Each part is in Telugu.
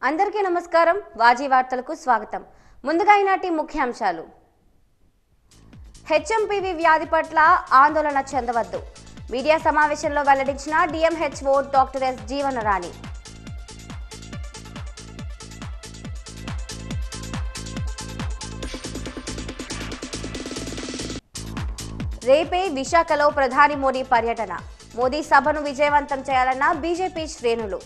అందరికీ నమస్కారం. వాజీ వార్తలకు స్వాగతం. ముందుగా ఈనాటి ముఖ్యాంశాలు. హెచ్ఎంపీవీ వ్యాధి పట్ల ఆందోళన చెందవద్దు. మీడియా సమావేశంలో వెల్లడించిన డిఎంహెచ్ఓ డాక్టర్ ఎస్ జీవనరాణి. రేపే విశాఖలో ప్రధాని మోదీ పర్యటన. మోదీ సభను విజయవంతం చేయాలన్న బీజేపీ శ్రేణులు.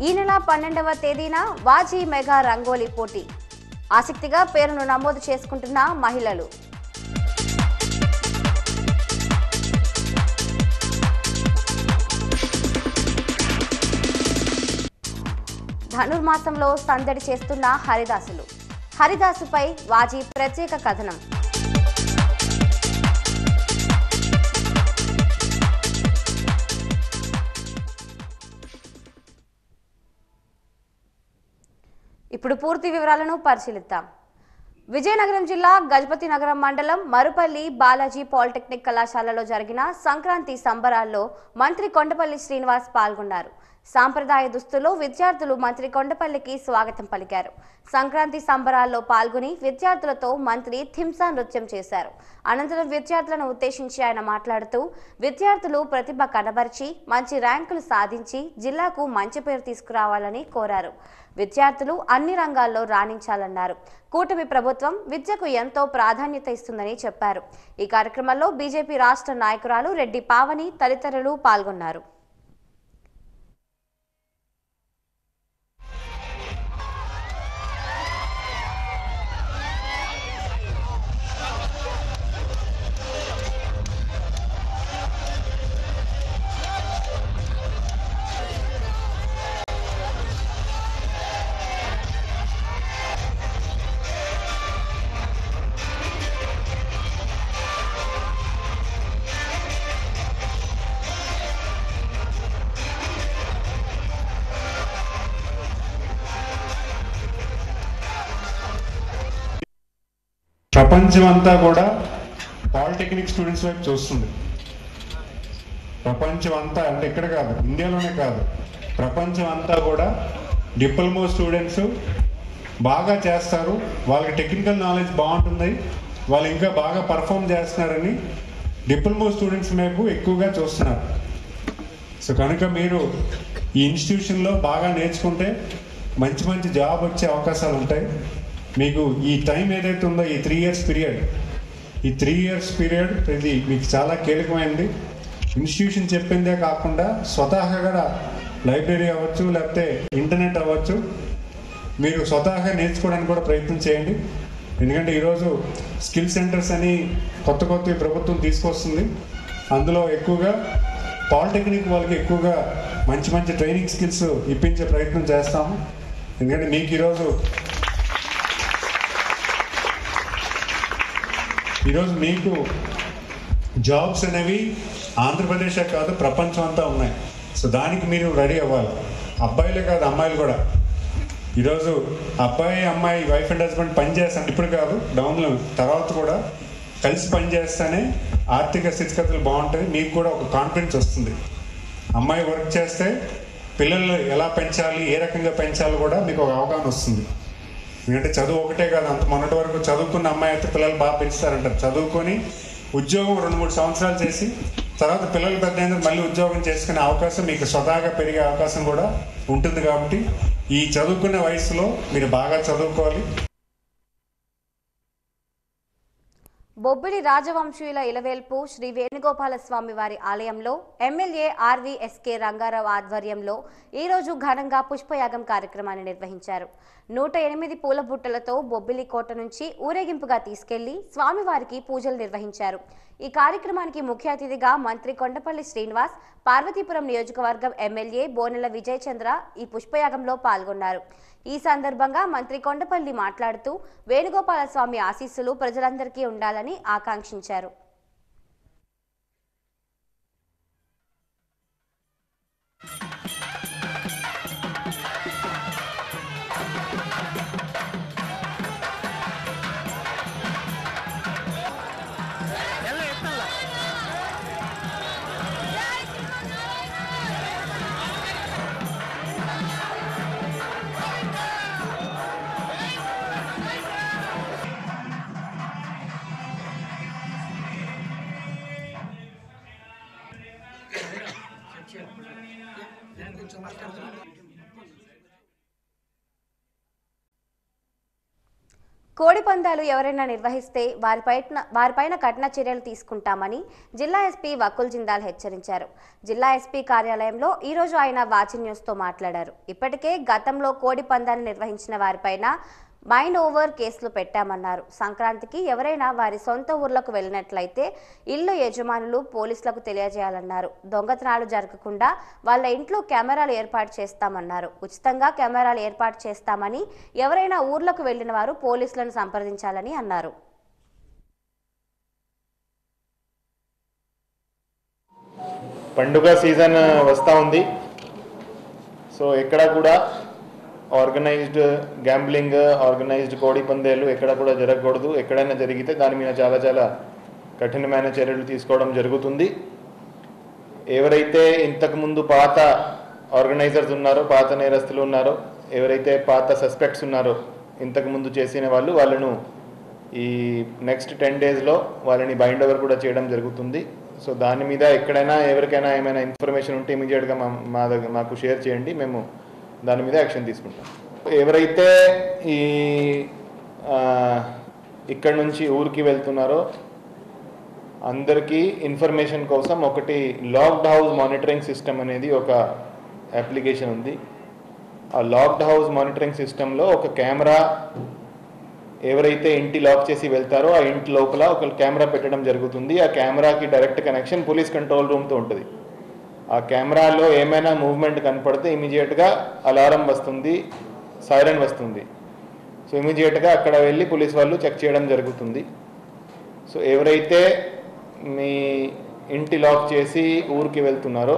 ఈ నెల 12వ తేదీన వాజీ మెగా రంగోలీ పోటీ. ఆసక్తిగా పేరును నమోదు చేసుకుంటున్న మహిళలు. ధనుర్మాసంలో సందడి చేస్తున్న హరిదాసులు. హరిదాసుపై వాజీ ప్రత్యేక కథనం. ఇప్పుడు పూర్తి వివరాలను పరిశీలిద్దాం. విజయనగరం జిల్లా గజపతి నగరం మండలం మరుపల్లి బాలాజీ పాలిటెక్నిక్ కళాశాలలో జరిగిన సంక్రాంతి సంబరాల్లో మంత్రి కొండపల్లి శ్రీనివాస్ పాల్గొన్నారు. సాంప్రదాయ దుస్తుల్లో విద్యార్థులు మంత్రి కొండపల్లికి స్వాగతం పలికారు. సంక్రాంతి సంబరాల్లో పాల్గొని విద్యార్థులతో మంత్రి థింసా నృత్యం చేశారు. అనంతరం విద్యార్థులను ఉద్దేశించి ఆయన మాట్లాడుతూ విద్యార్థులు ప్రతిభ కనబరిచి మంచి ర్యాంకులు సాధించి జిల్లాకు మంచి పేరు తీసుకురావాలని కోరారు. విద్యార్థులు అన్ని రంగాల్లో రాణించాలన్నారు. కూటమి ప్రభుత్వం విద్యకు ఎంతో ప్రాధాన్యత ఇస్తుందని చెప్పారు. ఈ కార్యక్రమంలో బీజేపీ రాష్ట్ర నాయకురాలు రెడ్డి పావని తదితరులు పాల్గొన్నారు. ప్రపంచం అంతా కూడా పాలిటెక్నిక్ స్టూడెంట్స్ వైపు చూస్తుంది. ప్రపంచం అంతా అంటే ఇక్కడ కాదు, ఇండియాలోనే కాదు, ప్రపంచం అంతా కూడా డిప్లొమా స్టూడెంట్స్ బాగా చేస్తారు, వాళ్ళకి టెక్నికల్ నాలెడ్జ్ బాగుంటుంది, వాళ్ళు ఇంకా బాగా పర్ఫామ్ చేస్తున్నారని డిప్లొమా స్టూడెంట్స్ వైపు ఎక్కువగా చూస్తున్నారు. సో కనుక మీరు ఈ ఇన్స్టిట్యూషన్లో బాగా నేర్చుకుంటే మంచి మంచి జాబ్ వచ్చే అవకాశాలు ఉంటాయి. మీకు ఈ టైం ఏదైతే ఉందో ఈ 3 years పీరియడ్ ఇది మీకు చాలా కీలకమైనది. ఇన్స్టిట్యూషన్ చెప్పిందే కాకుండా స్వతహాగా లైబ్రరీ అవ్వచ్చు, లేకపోతే ఇంటర్నెట్ అవ్వచ్చు, మీరు స్వతహాగా నేర్చుకోవడానికి కూడా ప్రయత్నం చేయండి. ఎందుకంటే ఈరోజు స్కిల్ సెంటర్స్ అని కొత్త ప్రభుత్వం తీసుకొస్తుంది. అందులో ఎక్కువగా పాలిటెక్నిక్ వాళ్ళకి ఎక్కువగా మంచి మంచి ట్రైనింగ్ స్కిల్స్ ఇప్పించే ప్రయత్నం చేస్తాము. ఎందుకంటే మీకు ఈరోజు మీకు జాబ్స్ అనేవి ఆంధ్రప్రదేశే కాదు ప్రపంచం అంతా ఉన్నాయి. సో దానికి మీరు రెడీ అవ్వాలి. అబ్బాయిలే కాదు, అమ్మాయిలు కూడా. ఈరోజు అబ్బాయి అమ్మాయి వైఫ్ అండ్ హస్బెండ్ పని చేస్తాను, ఇప్పుడు కాదు డౌన్లో తర్వాత కూడా కలిసి పని చేస్తేనే ఆర్థిక స్థితిగతులు బాగుంటుంది. మీకు కూడా ఒక కాన్ఫిడెన్స్ వస్తుంది. అమ్మాయి వర్క్ చేస్తే పిల్లలు ఎలా పెంచాలి, ఏ రకంగా పెంచాలి కూడా మీకు ఒక అవగాహన వస్తుంది. ఎందుకంటే చదువు ఒకటే కాదు, అంత మొన్నటి వరకు చదువుకున్న అమ్మాయి అయితే పిల్లలు బాగా పెంచుతారంటారు. చదువుకొని ఉద్యోగం 2-3 సంవత్సరాలు చేసి తర్వాత పిల్లలు పెద్ద అయినా మళ్ళీ ఉద్యోగం చేసుకునే అవకాశం, మీకు స్వతహాగా పెరిగే అవకాశం కూడా ఉంటుంది. కాబట్టి ఈ చదువుకునే వయసులో మీరు బాగా చదువుకోవాలి. బొబ్బిలి రాజవంశీయుల ఇలవేల్పు శ్రీ వేణుగోపాల స్వామి వారి ఆలయంలో ఎమ్మెల్యే ఆర్వీఎస్కే రంగారావు ఆధ్వర్యంలో ఈరోజు ఘనంగా పుష్పయాగం కార్యక్రమాన్ని నిర్వహించారు. 108 పూల బుట్టలతో బొబ్బిలి కోట నుంచి ఊరేగింపుగా తీసుకెళ్లి స్వామివారికి పూజలు నిర్వహించారు. ఈ కార్యక్రమానికి ముఖ్య అతిథిగా మంత్రి కొండపల్లి శ్రీనివాస్, పార్వతీపురం నియోజకవర్గం ఎమ్మెల్యే బోనెల విజయ్ చంద్ర ఈ పుష్పయాగంలో పాల్గొన్నారు. ఈ సందర్భంగా మంత్రి కొండపల్లి మాట్లాడుతూ వేణుగోపాల స్వామి ఆశీస్సులు ప్రజలందరికీ ఉండాలని ఆకాంక్షించారు. కోడి పందాలు ఎవరైనా నిర్వహిస్తే వారిపైన కఠిన చర్యలు తీసుకుంటామని జిల్లా ఎస్పీ వకుల్ జిందాల్ హెచ్చరించారు. జిల్లా ఎస్పీ కార్యాలయంలో ఈరోజు ఆయన వాచి న్యూస్తో మాట్లాడారు. ఇప్పటికే గతంలో కోడి పందాలు నిర్వహించిన వారిపైన మైండ్ ఓవర్ కేసులు పెట్టామన్నారు. సంక్రాంతికి ఎవరైనా వారి సొంత ఊర్లకు వెళ్ళినట్లయితే ఇల్లు యజమానులు పోలీసులకు తెలియజేయాలన్నారు. దొంగతనాలు జరగకుండా వాళ్ళ ఇంట్లో కెమెరాలు ఏర్పాటు చేస్తామన్నారు. ఉచితంగా కెమెరాలు ఏర్పాటు చేస్తామని ఎవరైనా ఊర్లకు వెళ్లిన వారు పోలీసులను సంప్రదించాలని అన్నారు. పండుగ సీజన్ వస్తూ ఉంది. సో ఎక్కడ కూడా ఆర్గనైజ్డ్ గ్యాంబ్లింగ్, ఆర్గనైజ్డ్ కోడి పందేలు ఎక్కడ కూడా జరగకూడదు. ఎక్కడైనా జరిగితే దాని మీద చాలా కఠినమైన చర్యలు తీసుకోవడం జరుగుతుంది. ఎవరైతే ఇంతకుముందు పాత ఆర్గనైజర్స్ ఉన్నారో, పాత నేరస్తులు ఉన్నారో, ఎవరైతే పాత సస్పెక్ట్స్ ఉన్నారో ఇంతకుముందు చేసిన వాళ్ళను ఈ నెక్స్ట్ 10 daysలో వాళ్ళని బైండ్ ఓవర్ కూడా చేయడం జరుగుతుంది. సో దాని మీద ఎక్కడైనా ఎవరికైనా ఏమైనా ఇన్ఫర్మేషన్ ఉంటే ఇమీడియట్గా మాకు షేర్ చేయండి, మేము దాని మీద యాక్షన్ తీసుకుంటాం. ఎవరైతే ఈ ఇక్కడ నుంచి ఊరికి వెళ్తున్నారో అందరికీ ఇన్ఫర్మేషన్ కోసం ఒకటి లాక్డ్ హౌస్ మానిటరింగ్ సిస్టమ్ అనేది ఒక అప్లికేషన్ ఉంది. ఆ లాక్డ్ హౌస్ మానిటరింగ్ సిస్టంలో ఒక కెమెరా, ఎవరైతే ఇంటి లాక్ చేసి వెళ్తారో ఆ ఇంటి లోపల ఒక కెమెరా పెట్టడం జరుగుతుంది. ఆ కెమెరాకి డైరెక్ట్ కనెక్షన్ పోలీస్ కంట్రోల్ రూమ్తో ఉంటుంది. ఆ కెమెరాలో ఏమైనా మూవ్మెంట్ కనపడితే ఇమీడియట్గా అలారం వస్తుంది, సైరన్ వస్తుంది. సో ఇమీడియట్గా అక్కడ వెళ్ళి పోలీస్ వాళ్ళు చెక్ చేయడం జరుగుతుంది. సో ఎవరైతే మీ ఇంటి లాక్ చేసి ఊరికి వెళ్తున్నారో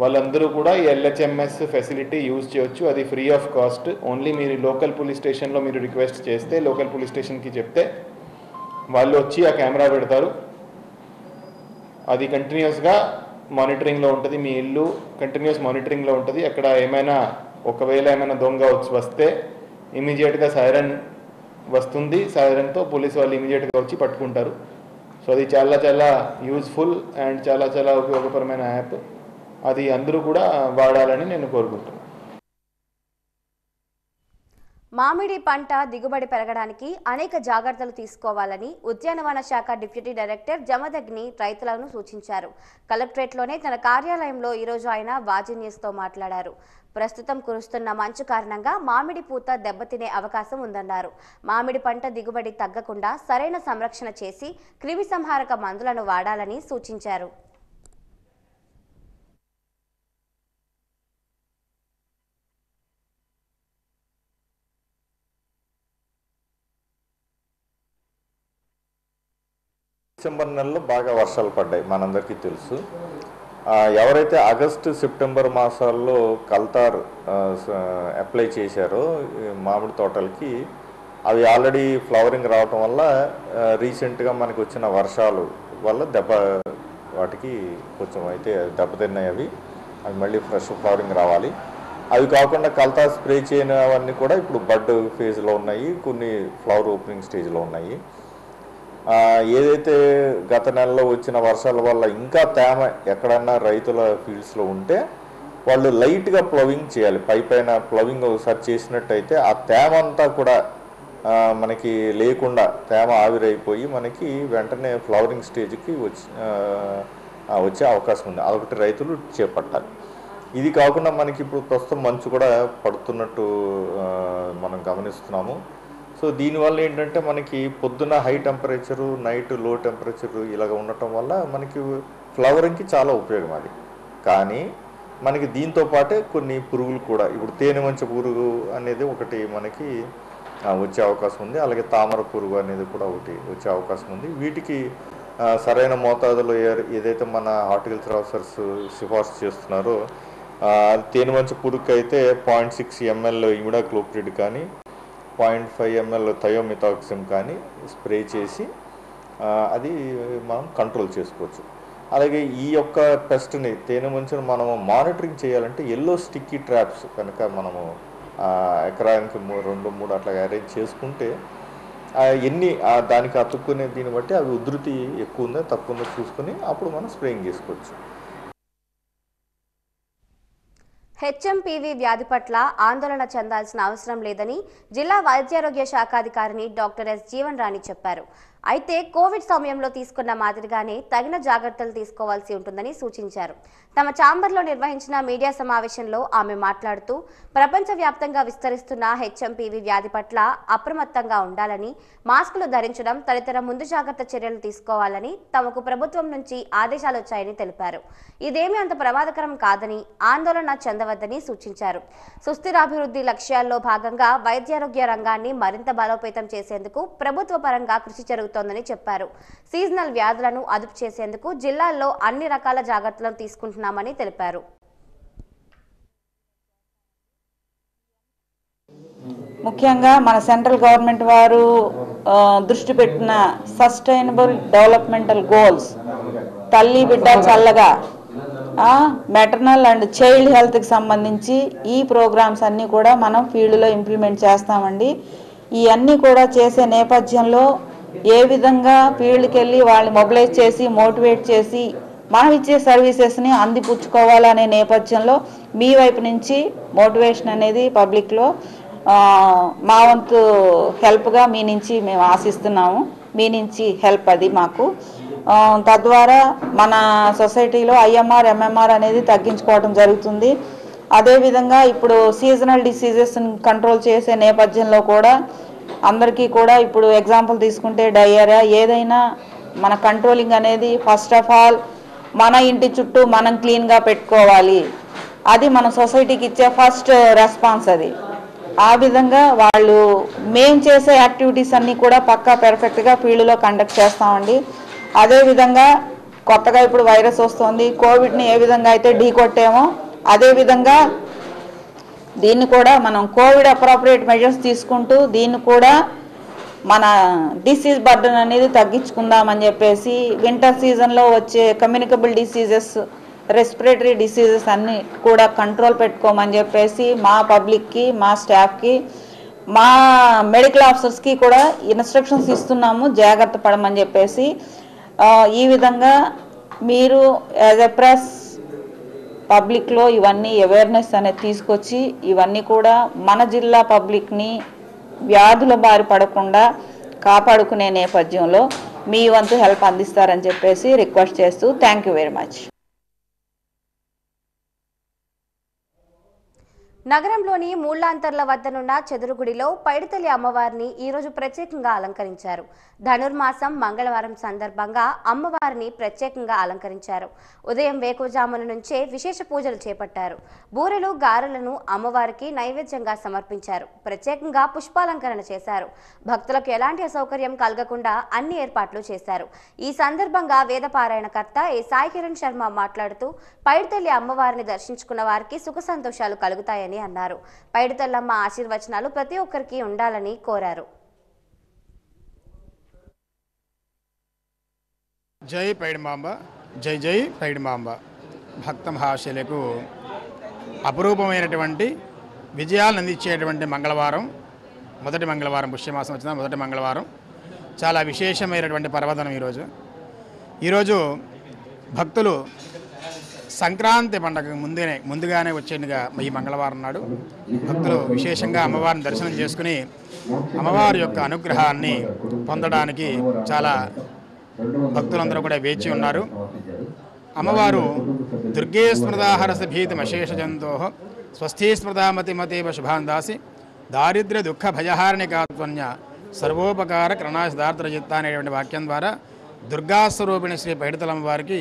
వాళ్ళందరూ కూడా ఈ LHMS ఫెసిలిటీ యూజ్ చేయొచ్చు. అది ఫ్రీ ఆఫ్ కాస్ట్. ఓన్లీ మీరు లోకల్ పోలీస్ స్టేషన్లో మీరు రిక్వెస్ట్ చేస్తే, లోకల్ పోలీస్ స్టేషన్కి చెప్తే వాళ్ళు వచ్చి ఆ కెమెరా పెడతారు. అది కంటిన్యూస్గా మానిటరింగ్లో ఉంటుంది. మీ ఇల్లు కంటిన్యూస్ మానిటరింగ్లో ఉంటుంది. అక్కడ ఒకవేళ ఏమైనా దొంగ వస్తే ఇమీడియట్గా సైరన్ వస్తుంది. సైరన్తో పోలీసు వాళ్ళు ఇమీడియట్గా వచ్చి పట్టుకుంటారు. సో అది చాలా యూజ్ఫుల్ అండ్ చాలా ఉపయోగకరమైన యాప్. అది అందరూ కూడా వాడాలని నేను కోరుకుంటున్నాను. మామిడి పంట దిగుబడి పెరగడానికి అనేక జాగ్రత్తలు తీసుకోవాలని ఉద్యానవన శాఖ డిప్యూటీ డైరెక్టర్ జమదగ్ని రైతులను సూచించారు. కలెక్టరేట్లోనే తన కార్యాలయంలో ఈరోజు ఆయన వాజీ న్యూస్తో మాట్లాడారు. ప్రస్తుతం కురుస్తున్న మంచు కారణంగా మామిడి పూత దెబ్బతినే అవకాశం ఉందన్నారు. మామిడి పంట దిగుబడి తగ్గకుండా సరైన సంరక్షణ చేసి క్రిమి సంహారక మందులను వాడాలని సూచించారు. డిసెంబర్ నెలలో బాగా వర్షాలు పడ్డాయి, మనందరికీ తెలుసు. ఎవరైతే ఆగస్టు సెప్టెంబర్ మాసాల్లో కల్తార్ అప్లై చేశారో మామిడి తోటలకి, అవి ఆల్రెడీ ఫ్లవరింగ్ రావటం వల్ల రీసెంట్గా మనకు వచ్చిన వర్షాలు వల్ల వాటికి కొంచెం అయితే దెబ్బతిన్నాయి. అవి మళ్ళీ ఫ్రెష్ ఫ్లవరింగ్ రావాలి. అవి కాకుండా కల్తార్ స్ప్రే చేయనివన్నీ కూడా ఇప్పుడు బడ్ ఫేజ్లో ఉన్నాయి, కొన్ని ఫ్లవర్ ఓపెనింగ్ స్టేజ్లో ఉన్నాయి. ఏదైతే గత నెలలో వచ్చిన వర్షాల వల్ల ఇంకా తేమ ఎక్కడన్నా రైతుల ఫీల్డ్స్లో ఉంటే వాళ్ళు లైట్గా ప్లవింగ్ చేయాలి. పైన ప్లవింగ్ ఒకసారి చేసినట్టయితే ఆ తేమ అంతా కూడా మనకి లేకుండా తేమ ఆవిరైపోయి మనకి వెంటనే ఫ్లవరింగ్ స్టేజ్కి వచ్చే అవకాశం ఉంది. అదొకటి రైతులు చేపట్టాలి. ఇది కాకుండా మనకి ఇప్పుడు ప్రస్తుతం మంచు కూడా పడుతున్నట్టు మనం గమనిస్తున్నాము. సో దీనివల్ల ఏంటంటే మనకి పొద్దున హై టెంపరేచరు, నైట్ లో టెంపరేచరు ఇలాగ ఉండటం వల్ల మనకి ఫ్లవరింగ్కి చాలా ఉపయోగం అది. కానీ మనకి దీంతో పాటే కొన్ని పురుగులు కూడా, ఇప్పుడు తేనె మంచు పురుగు అనేది ఒకటి మనకి వచ్చే అవకాశం ఉంది. అలాగే తామర పురుగు అనేది కూడా ఒకటి వచ్చే అవకాశం ఉంది. వీటికి సరైన మోతాదులో ఏదైతే మన హార్టికల్చర్ ఆఫీసర్స్ సిఫార్సు చేస్తున్నారో తేనె మంచు పురుగుకి అయితే 0.6 ml ఇమిడాక్లోప్రిడ్ కానీ 0.5 ml థయోమిథాక్సిమ్ కానీ స్ప్రే చేసి అది మనం కంట్రోల్ చేసుకోవచ్చు. అలాగే ఈ యొక్క పెస్ట్ని తేనె మంచును మనము మానిటరింగ్ చేయాలంటే ఎల్లో స్టిక్కీ ట్రాప్స్ కనుక మనము ఎకరానికి 2-3 అట్లా అరేంజ్ చేసుకుంటే ఎన్ని దానికి అతుక్కునే దీన్ని బట్టి అవి ఉధృతి ఎక్కువ ఉందో తక్కువ ఉందో చూసుకొని అప్పుడు మనం స్ప్రేయింగ్ చేసుకోవచ్చు. హెచ్ఎంపీవీ వ్యాధి పట్ల ఆందోళన చెందాల్సిన అవసరం లేదని జిల్లా వైద్యారోగ్య శాఖాధికారిని డాక్టర్ ఎస్ జీవన్ రాణి చెప్పారు. అయితే కోవిడ్ సమయంలో తీసుకున్న మాదిరిగానే తగిన జాగ్రత్తలు తీసుకోవాల్సి ఉంటుందని సూచించారు. తమ ఛాంబర్లో నిర్వహించిన మీడియా సమావేశంలో ఆమె మాట్లాడుతూ ప్రపంచవ్యాప్తంగా విస్తరిస్తున్న హెచ్ఎంపీవీ వ్యాధి పట్ల అప్రమత్తంగా ఉండాలని, మాస్కులు ధరించడం తదితర ముందు జాగ్రత్త చర్యలు తీసుకోవాలని తమకు ప్రభుత్వం నుంచి ఆదేశాలు వచ్చాయని తెలిపారు. ఇదేమీ అంత ప్రమాదకరం కాదని, ఆందోళన చెందవద్దని సూచించారు. సుస్థిరాభివృద్ధి లక్ష్యాల్లో భాగంగా వైద్యారోగ్య రంగాన్ని మరింత బలోపేతం చేసేందుకు ప్రభుత్వ పరంగా కృషి జరుగుతోందని చెప్పారు. సీజనల్ వ్యాధులను అదుపు చేసేందుకు జిల్లాల్లో అన్ని రకాల జాగ్రత్తలను తీసుకుంటున్నామని తెలిపారు. ముఖ్యంగా మన సెంట్రల్ గవర్నమెంట్ వారు దృష్టి పెట్టిన సస్టైనబుల్ డెవలప్మెంటల్ గోల్స్, తల్లి బిడ్డ చల్లగా, మెటర్నల్ అండ్ చైల్డ్ హెల్త్కి సంబంధించి ఈ ప్రోగ్రామ్స్ అన్నీ కూడా మనం ఫీల్డ్లో ఇంప్లిమెంట్ చేస్తామండి. ఇవన్నీ కూడా చేసే నేపథ్యంలో ఏ విధంగా ఫీల్డ్కి వెళ్ళి వాళ్ళని మొబిలైజ్ చేసి మోటివేట్ చేసి మనం ఇచ్చే సర్వీసెస్ని అందిపుచ్చుకోవాలనే నేపథ్యంలో మీ వైపు నుంచి మోటివేషన్ అనేది పబ్లిక్లో మా వంతు హెల్ప్గా మీ నుంచి మేము ఆశిస్తున్నాము. మీ నుంచి హెల్ప్ అది మాకు. తద్వారా మన సొసైటీలో IMR, MMR అనేది తగ్గించుకోవడం జరుగుతుంది. అదేవిధంగా ఇప్పుడు సీజనల్ డిసీజెస్ని కంట్రోల్ చేసే నేపథ్యంలో కూడా అందరికీ కూడా ఇప్పుడు ఎగ్జాంపుల్ తీసుకుంటే డయేరియా ఏదైనా మన కంట్రోలింగ్ అనేది ఫస్ట్ ఆఫ్ ఆల్ మన ఇంటి చుట్టూ మనం క్లీన్గా పెట్టుకోవాలి. అది మన సొసైటీకి ఇచ్చే ఫస్ట్ రెస్పాన్స్ అది. ఆ విధంగా వాళ్ళు మేం చేసే యాక్టివిటీస్ అన్నీ కూడా పక్కా పెర్ఫెక్ట్గా ఫీల్డ్లో కండక్ట్ చేస్తామండి. అదేవిధంగా కొత్తగా ఇప్పుడు వైరస్ వస్తుంది, కోవిడ్ని ఏ విధంగా అయితే ఢీకొట్టామో అదేవిధంగా దీన్ని కూడా మనం కోవిడ్ అప్రోప్రియేట్ మెజర్స్ తీసుకుంటూ దీన్ని కూడా మన డిసీజ్ బర్డన్ అనేది తగ్గించుకుందామని చెప్పేసి వింటర్ సీజన్లో వచ్చే కమ్యూనికబుల్ డిసీజెస్, రెస్పిరేటరీ డిసీజెస్ అన్నీ కూడా కంట్రోల్ పెట్టుకోమని చెప్పేసి మా పబ్లిక్కి, మా స్టాఫ్కి, మా మెడికల్ ఆఫీసర్స్కి కూడా ఇన్స్ట్రక్షన్స్ ఇస్తున్నాము, జాగ్రత్త పడమని చెప్పేసి. ఈ విధంగా మీరు యాజ్ ఎ ప్రెస్ పబ్లిక్లో ఇవన్నీ అవేర్నెస్ అనేది తీసుకొచ్చి ఇవన్నీ కూడా మన జిల్లా పబ్లిక్ని వ్యాధుల బారి పడకుండా కాపాడుకునే నేపథ్యంలో మీ వంతు హెల్ప్ అందిస్తారని చెప్పేసి రిక్వెస్ట్ చేస్తూ థ్యాంక్ యూ వెరీ మచ్. నగరంలోని మూళ్లాంతర్ల వద్దనున్న చెదురుగుడిలో పైడితల్లి అమ్మవారిని ఈరోజు ప్రత్యేకంగా అలంకరించారు. ధనుర్మాసం మంగళవారం సందర్భంగా అమ్మవారిని ప్రత్యేకంగా అలంకరించారు. ఉదయం వేకువజామున నుంచే విశేష పూజలు చేపట్టారు. బూరెలు, గారెలను అమ్మవారికి నైవేద్యంగా సమర్పించారు. ప్రత్యేకంగా పుష్పాలంకరణ చేశారు. భక్తులకు ఎలాంటి అసౌకర్యం కలగకుండా అన్ని ఏర్పాట్లు చేశారు. ఈ సందర్భంగా వేదపారాయణకర్త ఏ సాయి కిరణ్ శర్మ మాట్లాడుతూ పైడితల్లి అమ్మవారిని దర్శించుకున్న వారికి సుఖ సంతోషాలు కలుగుతాయని అన్నారు. పైడితల్లమ్మ ఆశీర్వచనాలు ప్రతి ఒక్కరికి ఉండాలని కోరారు. జై పైడిమాంబ, జై జై పైడిమాంబ. భక్త మహాశయులకు అపురూపమైనటువంటి విజయాలను అందించేటువంటి మంగళవారం, మొదటి మంగళవారం, పుష్యమాసం వచ్చిన మొదటి మంగళవారం. చాలా విశేషమైనటువంటి పర్వదనం ఈరోజు. భక్తులు సంక్రాంతి పండగ ముందుగానే వచ్చేట్టుగా ఈ మంగళవారం నాడు భక్తులు విశేషంగా అమ్మవారిని దర్శనం చేసుకుని అమ్మవారి యొక్క అనుగ్రహాన్ని పొందడానికి చాలా భక్తులందరూ కూడా వేచి ఉన్నారు. అమ్మవారు దుర్గే స్మృతాహరస భీతిమశేష జంతో స్వస్థీ స్మృతామతిమతేవ శుభాందాసి దారిద్ర్య దుఃఖ భయహారిణి కాత్వన్య సర్వోపకార కరుణాసిదార్ద్రజిత్త అనేటువంటి వాక్యం ద్వారా దుర్గాస్వరూపిణి శ్రీ పైడితలమ్మ వారికి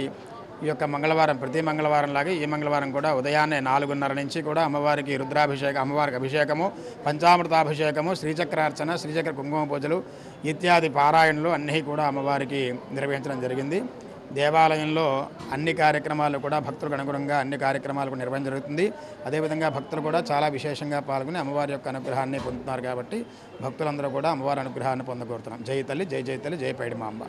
ఈ యొక్క మంగళవారం ప్రతి మంగళవారం లాగే ఈ మంగళవారం కూడా ఉదయాన్నే 4:30 నుంచి కూడా అమ్మవారికి రుద్రాభిషేకం, అమ్మవారికి అభిషేకము, పంచామృతాభిషేకము, శ్రీచక్రార్చన, శ్రీచక్ర కుంకుమ పూజలు ఇత్యాది పారాయణలు అన్నీ కూడా అమ్మవారికి నిర్వహించడం జరిగింది. దేవాలయంలో అన్ని కార్యక్రమాలు కూడా భక్తులకు అనుగుణంగా అన్ని కార్యక్రమాలు నిర్వహించడం జరుగుతుంది. అదేవిధంగా భక్తులు కూడా చాలా విశేషంగా పాల్గొని అమ్మవారి యొక్క అనుగ్రహాన్ని పొందుతున్నారు. కాబట్టి భక్తులందరూ కూడా అమ్మవారి అనుగ్రహాన్ని పొందగోరుతున్నాం. జై తల్లి, జై జై తల్లి, జై పైడిమాంబ.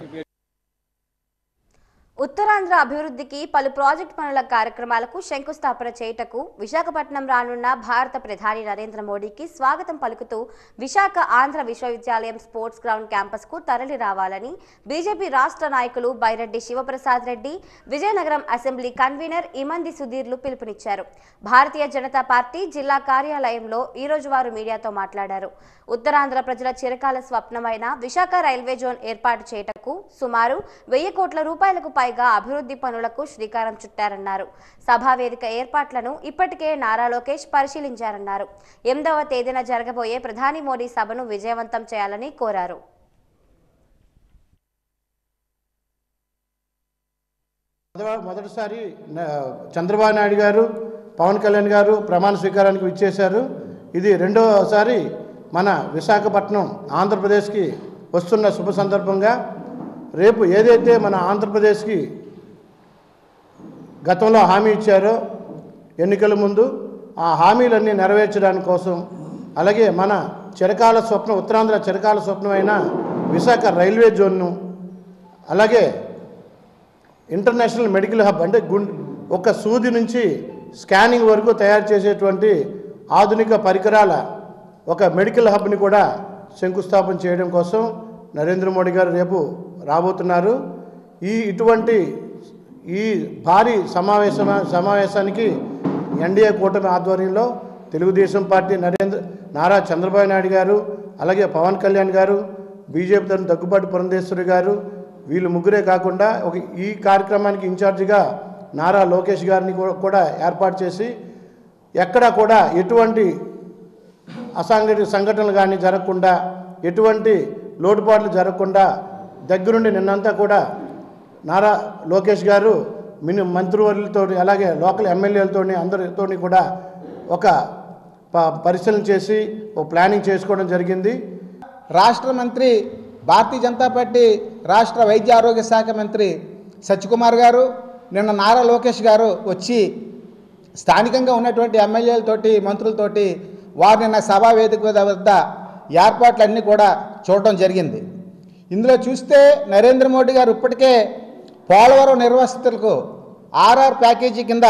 ఉత్తరాంధ్ర అభివృద్ధికి పలు ప్రాజెక్టు పనుల కార్యక్రమాలకు శంకుస్థాపన చేయుటకు విశాఖపట్నం రానున్న భారత ప్రధాని నరేంద్ర మోడీకి స్వాగతం పలుకుతూ విశాఖ ఆంధ్ర విశ్వవిద్యాలయం స్పోర్ట్స్ గ్రౌండ్ క్యాంపస్కు తరలి రావాలని బీజేపీ రాష్ట్ర నాయకులు బైరెడ్డి శివప్రసాద్ రెడ్డి, విజయనగరం అసెంబ్లీ కన్వీనర్ ఇమంది సుధీర్లు పిలుపునిచ్చారు. భారతీయ జనతా పార్టీ జిల్లా కార్యాలయంలో ఈరోజు వారు మీడియాతో మాట్లాడారు. ఉత్తరాంధ్ర ప్రజల చిరకాల స్వప్నమైన విశాఖ రైల్వే జోన్ ఏర్పాటు చేయుటకు సుమారు 1000 కోట్ల రూపాయలకు పైగా అభివృద్ధి పనులకు శ్రీకారం చుట్టారన్నారు. సభావేదిక ఏర్పాట్లను ఇప్పటికే నారా లోకేష్ పరిశీలించారన్నారు. 8వ తేదీన జరగబోయే ప్రధాని మోడీ సభను విజయవంతం చేయాలని కోరారు. మొదటిసారి చంద్రబాబు నాయుడు గారు, పవన్ కళ్యాణ్ గారు ప్రమాణ స్వీకారానికి విచ్చేశారు. ఇది రెండోసారి మన విశాఖపట్నం ఆంధ్రప్రదేశ్కి వస్తున్న శుభ సందర్భంగా రేపు ఏదైతే మన ఆంధ్రప్రదేశ్కి గతంలో హామీ ఇచ్చారో ఎన్నికల ముందు, ఆ హామీలన్నీ నెరవేర్చడానికి కోసం, అలాగే మన చిరకాల స్వప్నం, ఉత్తరాంధ్ర చిరకాల స్వప్నమైన విశాఖ రైల్వే జోన్ను, అలాగే ఇంటర్నేషనల్ మెడికల్ హబ్ అంటే ఒక సూది నుంచి స్కానింగ్ వరకు తయారు చేసేటువంటి ఆధునిక పరికరాల ఒక మెడికల్ హబ్ని కూడా శంకుస్థాపన చేయడం కోసం నరేంద్ర మోడీ గారు రేపు రాబోతున్నారు. ఇటువంటి భారీ సమావేశానికి ఎన్డీఏ కూటమి ఆధ్వర్యంలో తెలుగుదేశం పార్టీ నారా చంద్రబాబు నాయుడు గారు, అలాగే పవన్ కళ్యాణ్ గారు, బీజేపీ తరఫున దగ్గుబాటి పురంధేశ్వరి గారు, వీళ్ళు ముగ్గురే కాకుండా ఈ కార్యక్రమానికి ఇన్ఛార్జిగా నారా లోకేష్ గారిని కూడా ఏర్పాటు చేసి ఎక్కడా కూడా ఎటువంటి అసాంఘిక సంఘటనలు కానీ జరగకుండా, ఎటువంటి లోటుపాట్లు జరగకుండా దగ్గరుండి నిన్నంతా కూడా నారా లోకేష్ గారు మంత్రివర్యులతో, అలాగే లోకల్ ఎమ్మెల్యేలతో అందరితో కూడా ఒక పరిశీలన చేసి ఒక ప్లానింగ్ చేసుకోవడం జరిగింది. రాష్ట్ర మంత్రి, భారతీయ జనతా పార్టీ రాష్ట్ర వైద్య ఆరోగ్య శాఖ మంత్రి సత్యకుమార్ గారు, నిన్న నారా లోకేష్ గారు వచ్చి స్థానికంగా ఉన్నటువంటి ఎమ్మెల్యేలతోటి, మంత్రులతోటి వారు నిన్న సభా వేదిక వద్ద ఏర్పాట్లన్నీ కూడా చూడటం జరిగింది. ఇందులో చూస్తే నరేంద్ర మోడీ గారు ఇప్పటికే పోలవరం నిర్వాసితులకు ఆర్ఆర్ ప్యాకేజీ కింద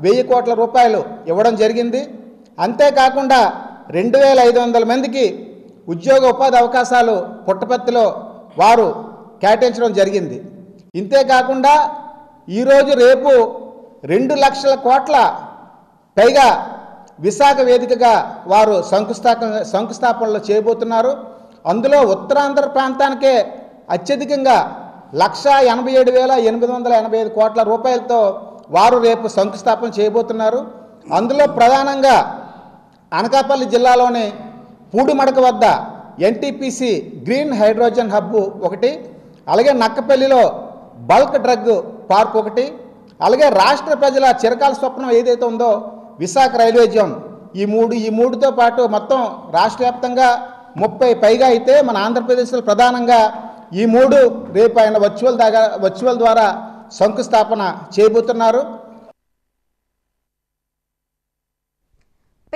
1000 కోట్ల రూపాయలు ఇవ్వడం జరిగింది. అంతేకాకుండా 2500 మందికి ఉద్యోగ ఉపాధి అవకాశాలు పుట్టపర్తిలో వారు కేటాయించడం జరిగింది. ఇంతేకాకుండా ఈరోజు రేపు 2 లక్షల కోట్ల పైగా విశాఖ వేదికగా వారు శంకుస్థాపనలు చేయబోతున్నారు. అందులో ఉత్తరాంధ్ర ప్రాంతానికే అత్యధికంగా 187,885 కోట్ల రూపాయలతో వారు రేపు శంకుస్థాపన చేయబోతున్నారు. అందులో ప్రధానంగా అనకాపల్లి జిల్లాలోని పూడిమడక వద్ద ఎన్టీపీసీ గ్రీన్ హైడ్రోజన్ హబ్ ఒకటి, అలాగే నక్కపల్లిలో బల్క్ డ్రగ్ పార్క్ ఒకటి, అలాగే రాష్ట్ర ప్రజల చిరకాల స్వప్నం ఏదైతే ఉందో విశాఖ రైల్వే జోన్, ఈ మూడుతో పాటు మొత్తం రాష్ట్ర వ్యాప్తంగా 30 పైగా అయితే మన ఆంధ్రప్రదేశ్లో ప్రధానంగా ఈ 3 రేపు ఆయన వర్చువల్ ద్వారా శంకుస్థాపన చేయబోతున్నారు.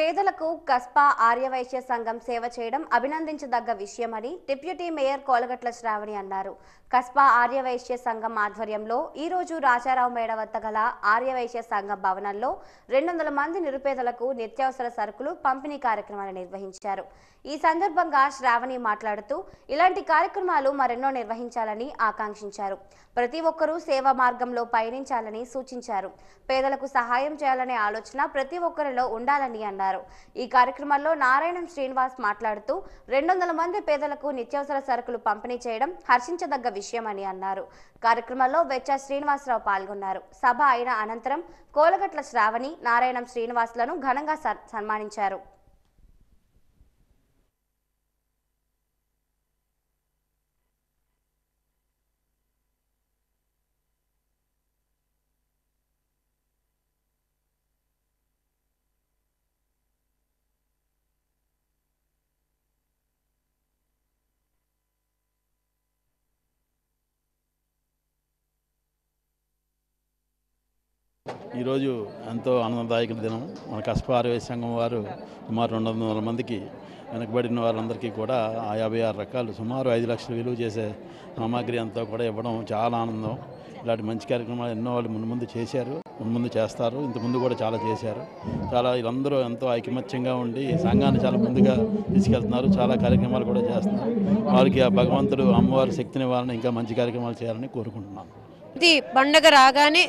పేదలకు కస్పా ఆర్యవైశ్య సంఘం సేవ చేయడం అభినందించదగ్గ విషయమని డిప్యూటీ మేయర్ కోలగట్ల శ్రావణి అన్నారు. కస్పా ఆర్యవైశ్య సంఘం ఆధ్వర్యంలో ఈ రోజు రాజారావు మేడ వద్ద గల ఆర్యవైశ్య సంఘం భవనంలో 200 మంది నిరుపేదలకు నిత్యావసర సరుకులు పంపిణీ కార్యక్రమాన్ని నిర్వహించారు. ఈ సందర్భంగా శ్రావణి మాట్లాడుతూ ఇలాంటి కార్యక్రమాలు మరెన్నో నిర్వహించాలని ఆకాంక్షించారు. ప్రతి ఒక్కరూ సేవా మార్గంలో పయనించాలని సూచించారు. పేదలకు సహాయం చేయాలనే ఆలోచన ప్రతి ఒక్కరిలో ఉండాలని అన్నారు. ఈ కార్యక్రమంలో నారాయణం శ్రీనివాస్ మాట్లాడుతూ 200 మంది పేదలకు నిత్యావసర సరుకులు పంపిణీ చేయడం హర్షించదగ్గ విషయమని అన్నారు. కార్యక్రమంలో వెచ్చ శ్రీనివాసరావు పాల్గొన్నారు. సభ అయిన అనంతరం కోలగట్ల శ్రావణి, నారాయణం శ్రీనివాస్లను ఘనంగా సన్మానించారు. ఈరోజు ఎంతో ఆనందదాయక దినం. మన కస్పా ఆర్యవైశ్య సంఘం వారు సుమారు 200 మందికి వెనకబడిన వారందరికీ కూడా 56 రకాలు సుమారు 5 లక్షలు విలువ చేసే సామాగ్రి అంతా కూడా ఇవ్వడం చాలా ఆనందం. ఇలాంటి మంచి కార్యక్రమాలు ఎన్నో వాళ్ళు ముందు చేశారు, ముందు చేస్తారు, ఇంతకుముందు కూడా చాలా చేశారు. చాలా వీళ్ళందరూ ఎంతో ఐకమత్యంగా ఉండి సంఘాన్ని చాలా ముందుగా తీసుకెళ్తున్నారు. చాలా కార్యక్రమాలు కూడా చేస్తున్నారు. వారికి ఆ భగవంతుడు అమ్మవారి శక్తిని వాళ్ళని ఇంకా మంచి కార్యక్రమాలు చేయాలని కోరుకుంటున్నాను. ఇది పండగ రాగానే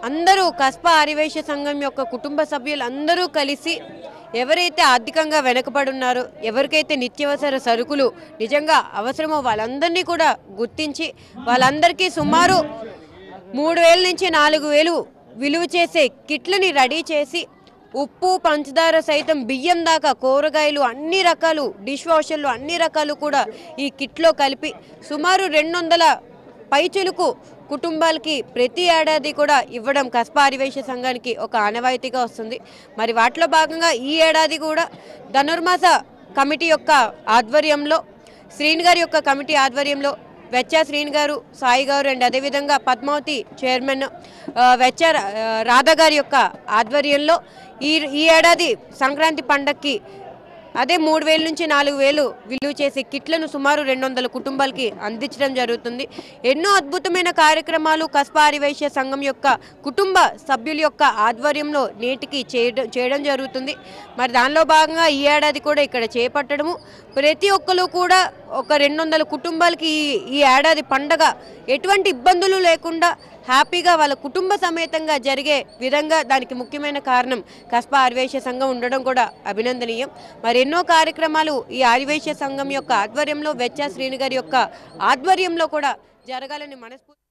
అందరూ కస్పా ఆర్యవైశ్య సంఘం యొక్క కుటుంబ సభ్యులు అందరూ కలిసి ఎవరైతే ఆర్థికంగా వెనుకబడి ఉన్నారో, ఎవరికైతే నిత్యావసర సరుకులు నిజంగా అవసరమో వాళ్ళందరినీ కూడా గుర్తించి వాళ్ళందరికీ సుమారు 3000 నుంచి 4000 విలువ చేసే కిట్లని రెడీ చేసి ఉప్పు, పంచదార సైతం బియ్యం దాకా కూరగాయలు అన్ని రకాలు, డిష్ వాషర్లు అన్ని రకాలు కూడా ఈ కిట్లో కలిపి సుమారు 200 పైచులకు కుటుంబాలకి ప్రతి ఏడాది కూడా ఇవ్వడం కస్పా ఆర్యవైశ్య సంఘానికి ఒక ఆనవాయితీగా వస్తుంది. మరి వాటిలో భాగంగా ఈ ఏడాది కూడా ధనుర్మాస కమిటీ యొక్క ఆధ్వర్యంలో, శ్రీని గారి యొక్క కమిటీ ఆధ్వర్యంలో వెచ్చ శ్రీని గారు, సాయి గారు అండ్ అదేవిధంగా పద్మావతి చైర్మన్ వెచ్చ రాధా గారి యొక్క ఆధ్వర్యంలో ఈ ఏడాది సంక్రాంతి పండగకి అదే 3000 నుంచి 4000 విలువ చేసే కిట్లను సుమారు 200 కుటుంబాలకి అందించడం జరుగుతుంది. ఎన్నో అద్భుతమైన కార్యక్రమాలు కస్పా ఆర్యవైశ్య సంఘం యొక్క కుటుంబ సభ్యుల యొక్క ఆధ్వర్యంలో నేటికి చేయడం జరుగుతుంది. మరి దానిలో భాగంగా ఈ ఏడాది కూడా ఇక్కడ చేపట్టడము, ప్రతి ఒక్కరు కూడా ఒక 200 కుటుంబాలకి ఈ ఏడాది పండగ ఎటువంటి ఇబ్బందులు లేకుండా హ్యాపీగా వాళ్ళ కుటుంబ సమేతంగా జరిగే విధంగా దానికి ముఖ్యమైన కారణం కస్పా ఆర్యవైశ్య సంఘం ఉండడం కూడా అభినందనీయం. మరి ఎన్నో కార్యక్రమాలు ఈ ఆర్యవైశ్య సంఘం యొక్క ఆధ్వర్యంలో, వెచ్చ శ్రీని గారి యొక్క ఆధ్వర్యంలో కూడా జరగాలని మనస్ఫూర్తి.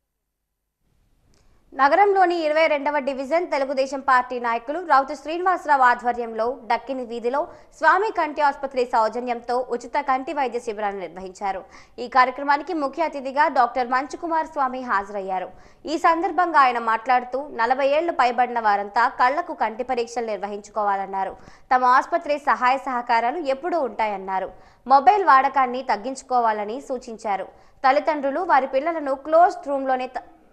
నగరంలోని 22వ డివిజన్ తెలుగుదేశం పార్టీ నాయకులు రౌతు శ్రీనివాసరావు ఆధ్వర్యంలో డక్కిని వీధిలో స్వామి కంటి ఆసుపత్రి సౌజన్యంతో ఉచిత కంటి వైద్య శిబిరాన్ని నిర్వహించారు. ఈ కార్యక్రమానికి ముఖ్య అతిథిగా డాక్టర్ మంచుకుమార్ స్వామి హాజరయ్యారు. ఈ సందర్భంగా ఆయన మాట్లాడుతూ 40 ఏళ్లు పైబడిన వారంతా కళ్లకు కంటి పరీక్షలు నిర్వహించుకోవాలన్నారు. తమ ఆసుపత్రి సహాయ సహకారాలు ఎప్పుడూ ఉంటాయన్నారు. మొబైల్ వాడకాన్ని తగ్గించుకోవాలని సూచించారు. తల్లిదండ్రులు వారి పిల్లలను క్లోజ్డ్ రూమ్లోనే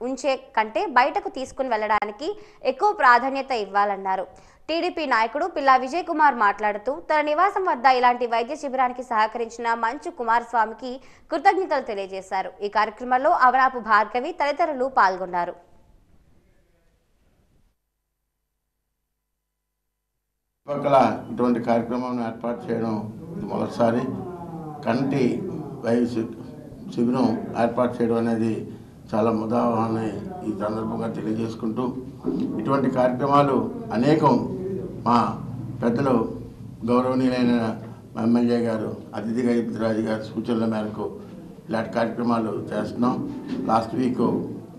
ఉంచే కంటే బయటకు తీసుకుని వెళ్లడానికి ఎక్కువ ప్రాధాన్యత ఇవ్వాలన్నారు. టీడీపీ నాయకుడు పిల్లా విజయ్ కుమార్ మాట్లాడుతూ తన నివాసం వద్ద ఇలాంటి వైద్య శిబిరానికి సహకరించిన మంచు కుమారస్వామికి కృతజ్ఞతలు తెలియజేశారు. ఈ కార్యక్రమంలో అవరాపు భార్గవి తదితరులు పాల్గొన్నారు. ఇటువంటి కార్యక్రమం ఏర్పాటు చేయడం మొదటిసారి. కంటి వైద్య శిబిరం ఏర్పాటు చేయడం అనేది చాలా ముదావహాన్ని ఈ సందర్భంగా తెలియజేసుకుంటూ, ఇటువంటి కార్యక్రమాలు అనేకం మా పెద్దలు గౌరవనీయులైన ఎమ్మెల్యే గారు అతిథిగా రాజు గారి సూచనల మేరకు ఇలాంటి కార్యక్రమాలు చేస్తున్నాం. లాస్ట్ వీక్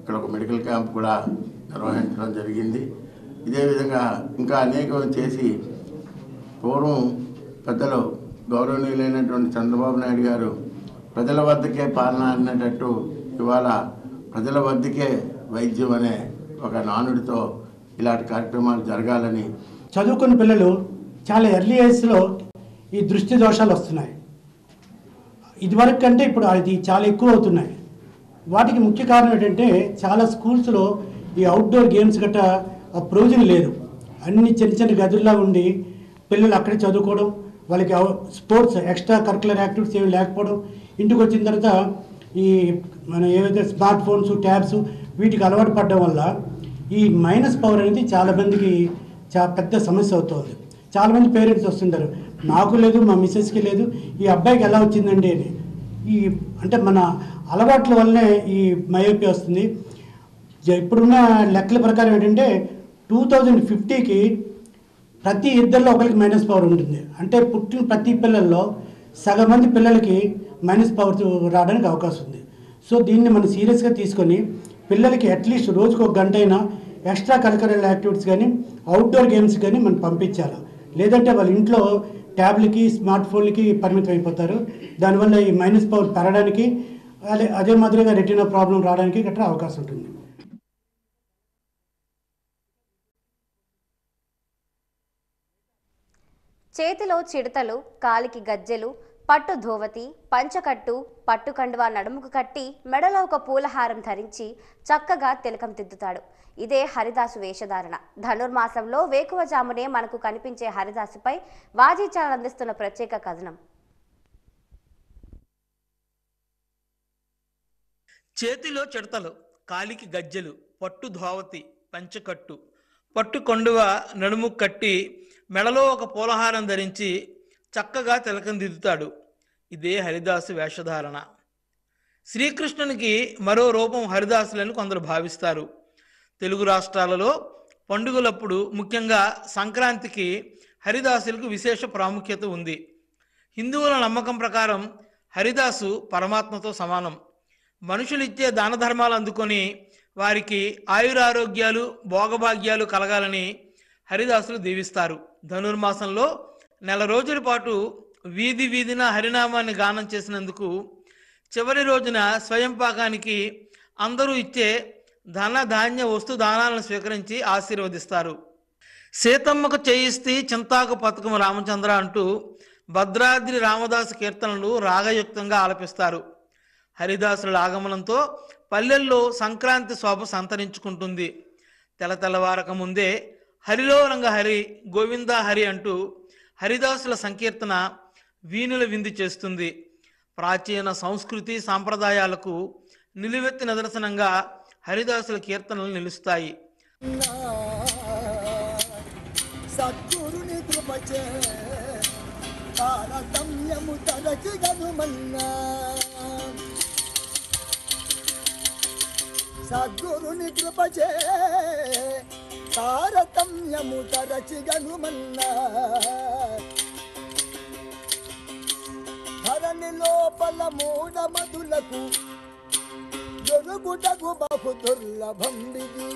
ఇక్కడ ఒక మెడికల్ క్యాంప్ కూడా నిర్వహించడం జరిగింది. ఇదే విధంగా ఇంకా అనేకం చేసి పూర్వం పెద్దలు గౌరవనీయులైనటువంటి చంద్రబాబు నాయుడు గారు ప్రజల వద్దకే పాలన అనేటట్టు ఇవాళ ప్రజల వద్దకే వైద్యం అనే ఒక నానుడితో ఇలాంటి కార్యక్రమాలు జరగాలని. చదువుకున్న పిల్లలు చాలా ఎర్లీ ఏజ్లో ఈ దృష్టి దోషాలు వస్తున్నాయి. ఇదివరకు కంటే ఇప్పుడు అది చాలా ఎక్కువ అవుతున్నాయి. వాటికి ముఖ్య కారణం ఏంటంటే చాలా స్కూల్స్లో ఈ అవుట్డోర్ గేమ్స్ గట్రా ప్రయోజనం లేదు. అన్ని చిన్న చిన్న గదుల్లో ఉండి పిల్లలు అక్కడే చదువుకోవడం, వాళ్ళకి స్పోర్ట్స్ ఎక్స్ట్రా కరికులర్ యాక్టివిటీస్ ఏమి లేకపోవడం, ఇంటికి వచ్చిన తర్వాత ఈ మన ఏవైతే స్మార్ట్ ఫోన్స్, ట్యాబ్స్ వీటికి అలవాటు పడడం వల్ల ఈ మైనస్ పవర్ అనేది చాలామందికి పెద్ద సమస్య అవుతుంది. చాలామంది పేరెంట్స్ వస్తుంటారు, నాకు లేదు, మా మిస్సెస్కి లేదు, ఈ అబ్బాయికి ఎలా వచ్చిందండి అని. ఈ అంటే మన అలవాట్ల వల్లనే ఈ మయోపియా వస్తుంది. ఇప్పుడున్న లెక్కల ప్రకారం ఏంటంటే 2050కి ప్రతి ఇద్దరిలో ఒకరికి మైనస్ పవర్ ఉంటుంది. అంటే పుట్టిన ప్రతి పిల్లల్లో సగం మంది పిల్లలకి మైనస్ పవర్ రావడానికి అవకాశం ఉంది. సో దీన్ని మనం సీరియస్గా తీసుకొని పిల్లలకి అట్లీస్ట్ రోజుకు 1 గంట అయినా ఎక్స్ట్రా కరికులర్ యాక్టివిటీస్ కానీ అవుట్డోర్ గేమ్స్ కానీ మనం పంపించాలి. లేదంటే వాళ్ళ ఇంట్లో ట్యాబ్లకి, స్మార్ట్ ఫోన్లకి పరిమితం అయిపోతారు. దానివల్ల ఈ మైనస్ పవర్ పెరగడానికి, అదే మాదిరిగా రెటీనా ప్రాబ్లం రావడానికి గట్రా అవకాశం ఉంటుంది. చేతిలో చిడతలు, కాలికి గజ్జెలు, పట్టు ధోవతి, పంచకట్టు, పట్టు కండువా నడుముకు కట్టి మెడలో ఒక పూలహారం ధరించి చక్కగా తిలకం దిద్దుతాడు. ఇదే హరిదాసు వేషధారణ. ధనుర్మాసంలో వేకువజామునే మనకు కనిపించే హరిదాసుపై వాజీ ఛానల్ అందిస్తున్న ప్రత్యేక కథనం. చేతిలో చిడతలు, కాలికి గజ్జెలు, పట్టు ధోవతి, పంచకట్టు, పట్టు కొండువ నడుము కట్టి మెడలో ఒక పూలహారం ధరించి చక్కగా తిలకం దిద్దుతాడు. ఇదే హరిదాసు వేషధారణ. శ్రీకృష్ణునికి మరో రూపం హరిదాసులని కొందరు భావిస్తారు. తెలుగు రాష్ట్రాలలో పండుగలప్పుడు, ముఖ్యంగా సంక్రాంతికి హరిదాసులకు విశేష ప్రాముఖ్యత ఉంది. హిందువుల నమ్మకం ప్రకారం హరిదాసు పరమాత్మతో సమానం. మనుషులు ఇచ్చే దాన ధర్మాలు అందుకొని వారికి ఆయురారోగ్యాలు, భోగభాగ్యాలు కలగాలని హరిదాసులు దీవిస్తారు. ధనుర్మాసంలో 1 రోజుల పాటు వీధి వీధిన హరినామాన్ని గానం చేసినందుకు చివరి రోజున స్వయం పాకానికి అందరూ ఇచ్చే ధన ధాన్య వస్తు దానాలను స్వీకరించి ఆశీర్వదిస్తారు. సీతమ్మకు చేయిస్తే చింతాకు పథకం రామచంద్ర అంటూ భద్రాద్రి రామదాసు కీర్తనలు రాగయుక్తంగా ఆలపిస్తారు. హరిదాసుల ఆగమనంతో పల్లెల్లో సంక్రాంతి శోభ సంతరించుకుంటుంది. తెల్లవారక ముందే హరిలో రంగ హరి, గోవిందా హరి అంటూ హరిదాసుల సంకీర్తన వీణుల విందు చేస్తుంది. ప్రాచీన సంస్కృతి సాంప్రదాయాలకు నిలువెత్తి నిదర్శనంగా హరిదాసుల కీర్తనలు నిలుస్తాయి. సద్గురుని కృపచే తారతమ్యము తరచిగనుమన్నా, సద్గురుని కృపచే తారతమ్యము తరచిగనుమన్నా, ధరణి లోపల మూఢమతులకు దొరుకుటకు బహు దుర్లభం ఇది,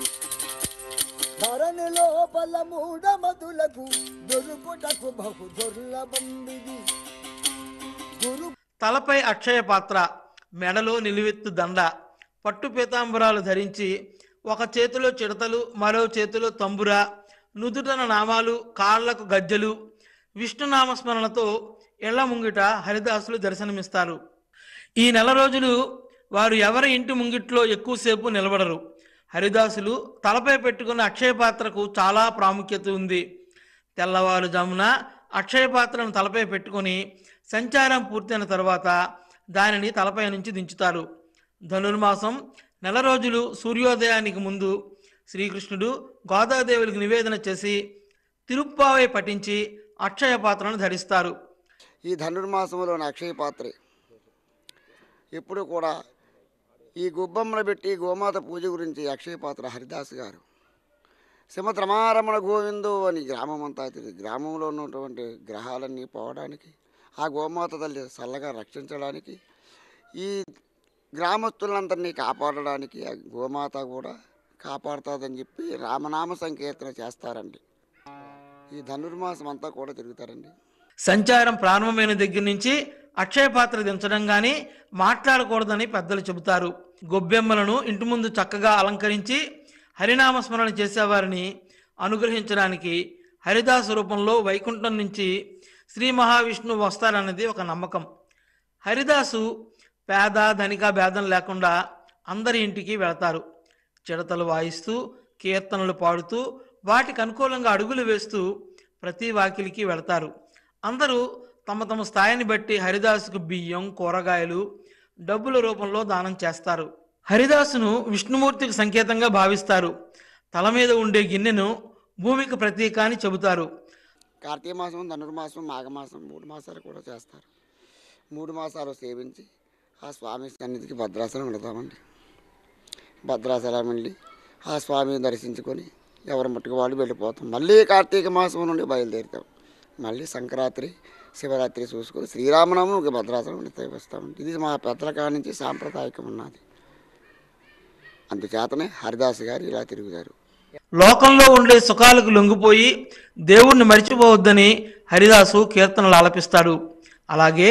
ధరణి లోపల మూఢమతులకు దొరుకుటకు బహు దుర్లభం ఇది. తలపై అక్షయ పాత్ర, మెడలో నిలువెత్తు దండ, పట్టు పీతాంబరాలు ధరించి ఒక చేతిలో చిడతలు, మరో చేతిలో తంబుర, నుదుటన నామాలు, కాళ్లకు గజ్జలు, విష్ణునామస్మరణతో ఇళ్ల ముంగిట హరిదాసులు దర్శనమిస్తారు. ఈ 1 రోజులు వారు ఎవరి ఇంటి ముంగిట్లో ఎక్కువసేపు నిలబడరు. హరిదాసులు తలపై పెట్టుకున్న అక్షయ పాత్రకు చాలా ప్రాముఖ్యత ఉంది. తెల్లవారుజామున అక్షయ పాత్రను తలపై పెట్టుకొని సంచారం పూర్తయిన తర్వాత దానిని తలపై నుంచి దించుతారు. ధనుర్మాసం 1 రోజులు సూర్యోదయానికి ముందు శ్రీకృష్ణుడు గోదాదేవులకు నివేదన చేసి తిరుప్పావై పఠించి అక్షయ పాత్రను ధరిస్తారు. ఈ ధనుర్మాసంలోని అక్షయ పాత్రే ఎప్పుడు కూడా ఈ గుబ్బమ్మను పెట్టి గోమాత పూజ గురించి అక్షయ పాత్ర హరిదాస్ గారు శ్రీమద్ రమారమణ గోవిందు అని గ్రామం అంతా తిరిగి గ్రామంలో ఉన్నటువంటి గ్రహాలన్నీ పోవడానికి, ఆ గోమాత తల్లి చల్లగా రక్షించడానికి, ఈ గ్రామస్తులందరినీ కాపాడడానికి ఆ గోమాత కూడా కాపాడుతుందని చెప్పి రామనామ సంకీర్తన చేస్తారండి. ఈ ధనుర్మాసం అంతా కూడా తిరుగుతారండి. సంచారం ప్రారంభమైన దగ్గర నుంచి అక్షయ పాత్ర దించడం కానీ మాట్లాడకూడదని పెద్దలు చెబుతారు. గొబ్బెమ్మలను ఇంటి ముందు చక్కగా అలంకరించి హరినామస్మరణ చేసేవారిని అనుగ్రహించడానికి హరిదాసు రూపంలో వైకుంఠం నుంచి శ్రీ మహావిష్ణువు వస్తారన్నది ఒక నమ్మకం. హరిదాసు పేద ధనిక భేదం లేకుండా అందరి ఇంటికి వెళతారు. చిడతలు వాయిస్తూ, కీర్తనలు పాడుతూ, వాటికి అనుకూలంగా అడుగులు వేస్తూ ప్రతి వాకిలికి వెళతారు. అందరూ తమ తమ స్థాయిని బట్టి హరిదాసుకు బియ్యం, కూరగాయలు, డబ్బుల రూపంలో దానం చేస్తారు. హరిదాసును విష్ణుమూర్తికి సంకేతంగా భావిస్తారు. తల మీద ఉండే గిన్నెను భూమికి ప్రతీక అని చెబుతారు. కార్తీక మాసం, ధనుర్మాసం, మాఘమాసం 3 మాసాలు కూడా చేస్తారు. 3 మాసాలు సేవించి ఆ స్వామి సన్నిధికి భద్రాచలం వెళతామండి. భద్రాచలం వెళ్ళి ఆ స్వామిని దర్శించుకొని ఎవరి మట్టుకు వాళ్ళు వెళ్ళిపోతాం. మళ్ళీ కార్తీక మాసం నుండి బయలుదేరుతాం. మళ్ళీ సంక్రాంతి, శివరాత్రి చూసుకొని శ్రీరామనవమికి భద్రాచలం వెళితే వస్తామండి. ఇది మా పెద్దల కాడి నుంచి సాంప్రదాయకం ఉన్నది. అందుచేతనే హరిదాస్ గారు ఇలా తిరుగుతారు. లోకంలో ఉండే సుఖాలకు లొంగిపోయి దేవుణ్ణి మరిచిపోవద్దని హరిదాసు కీర్తనలు ఆలపిస్తాడు. అలాగే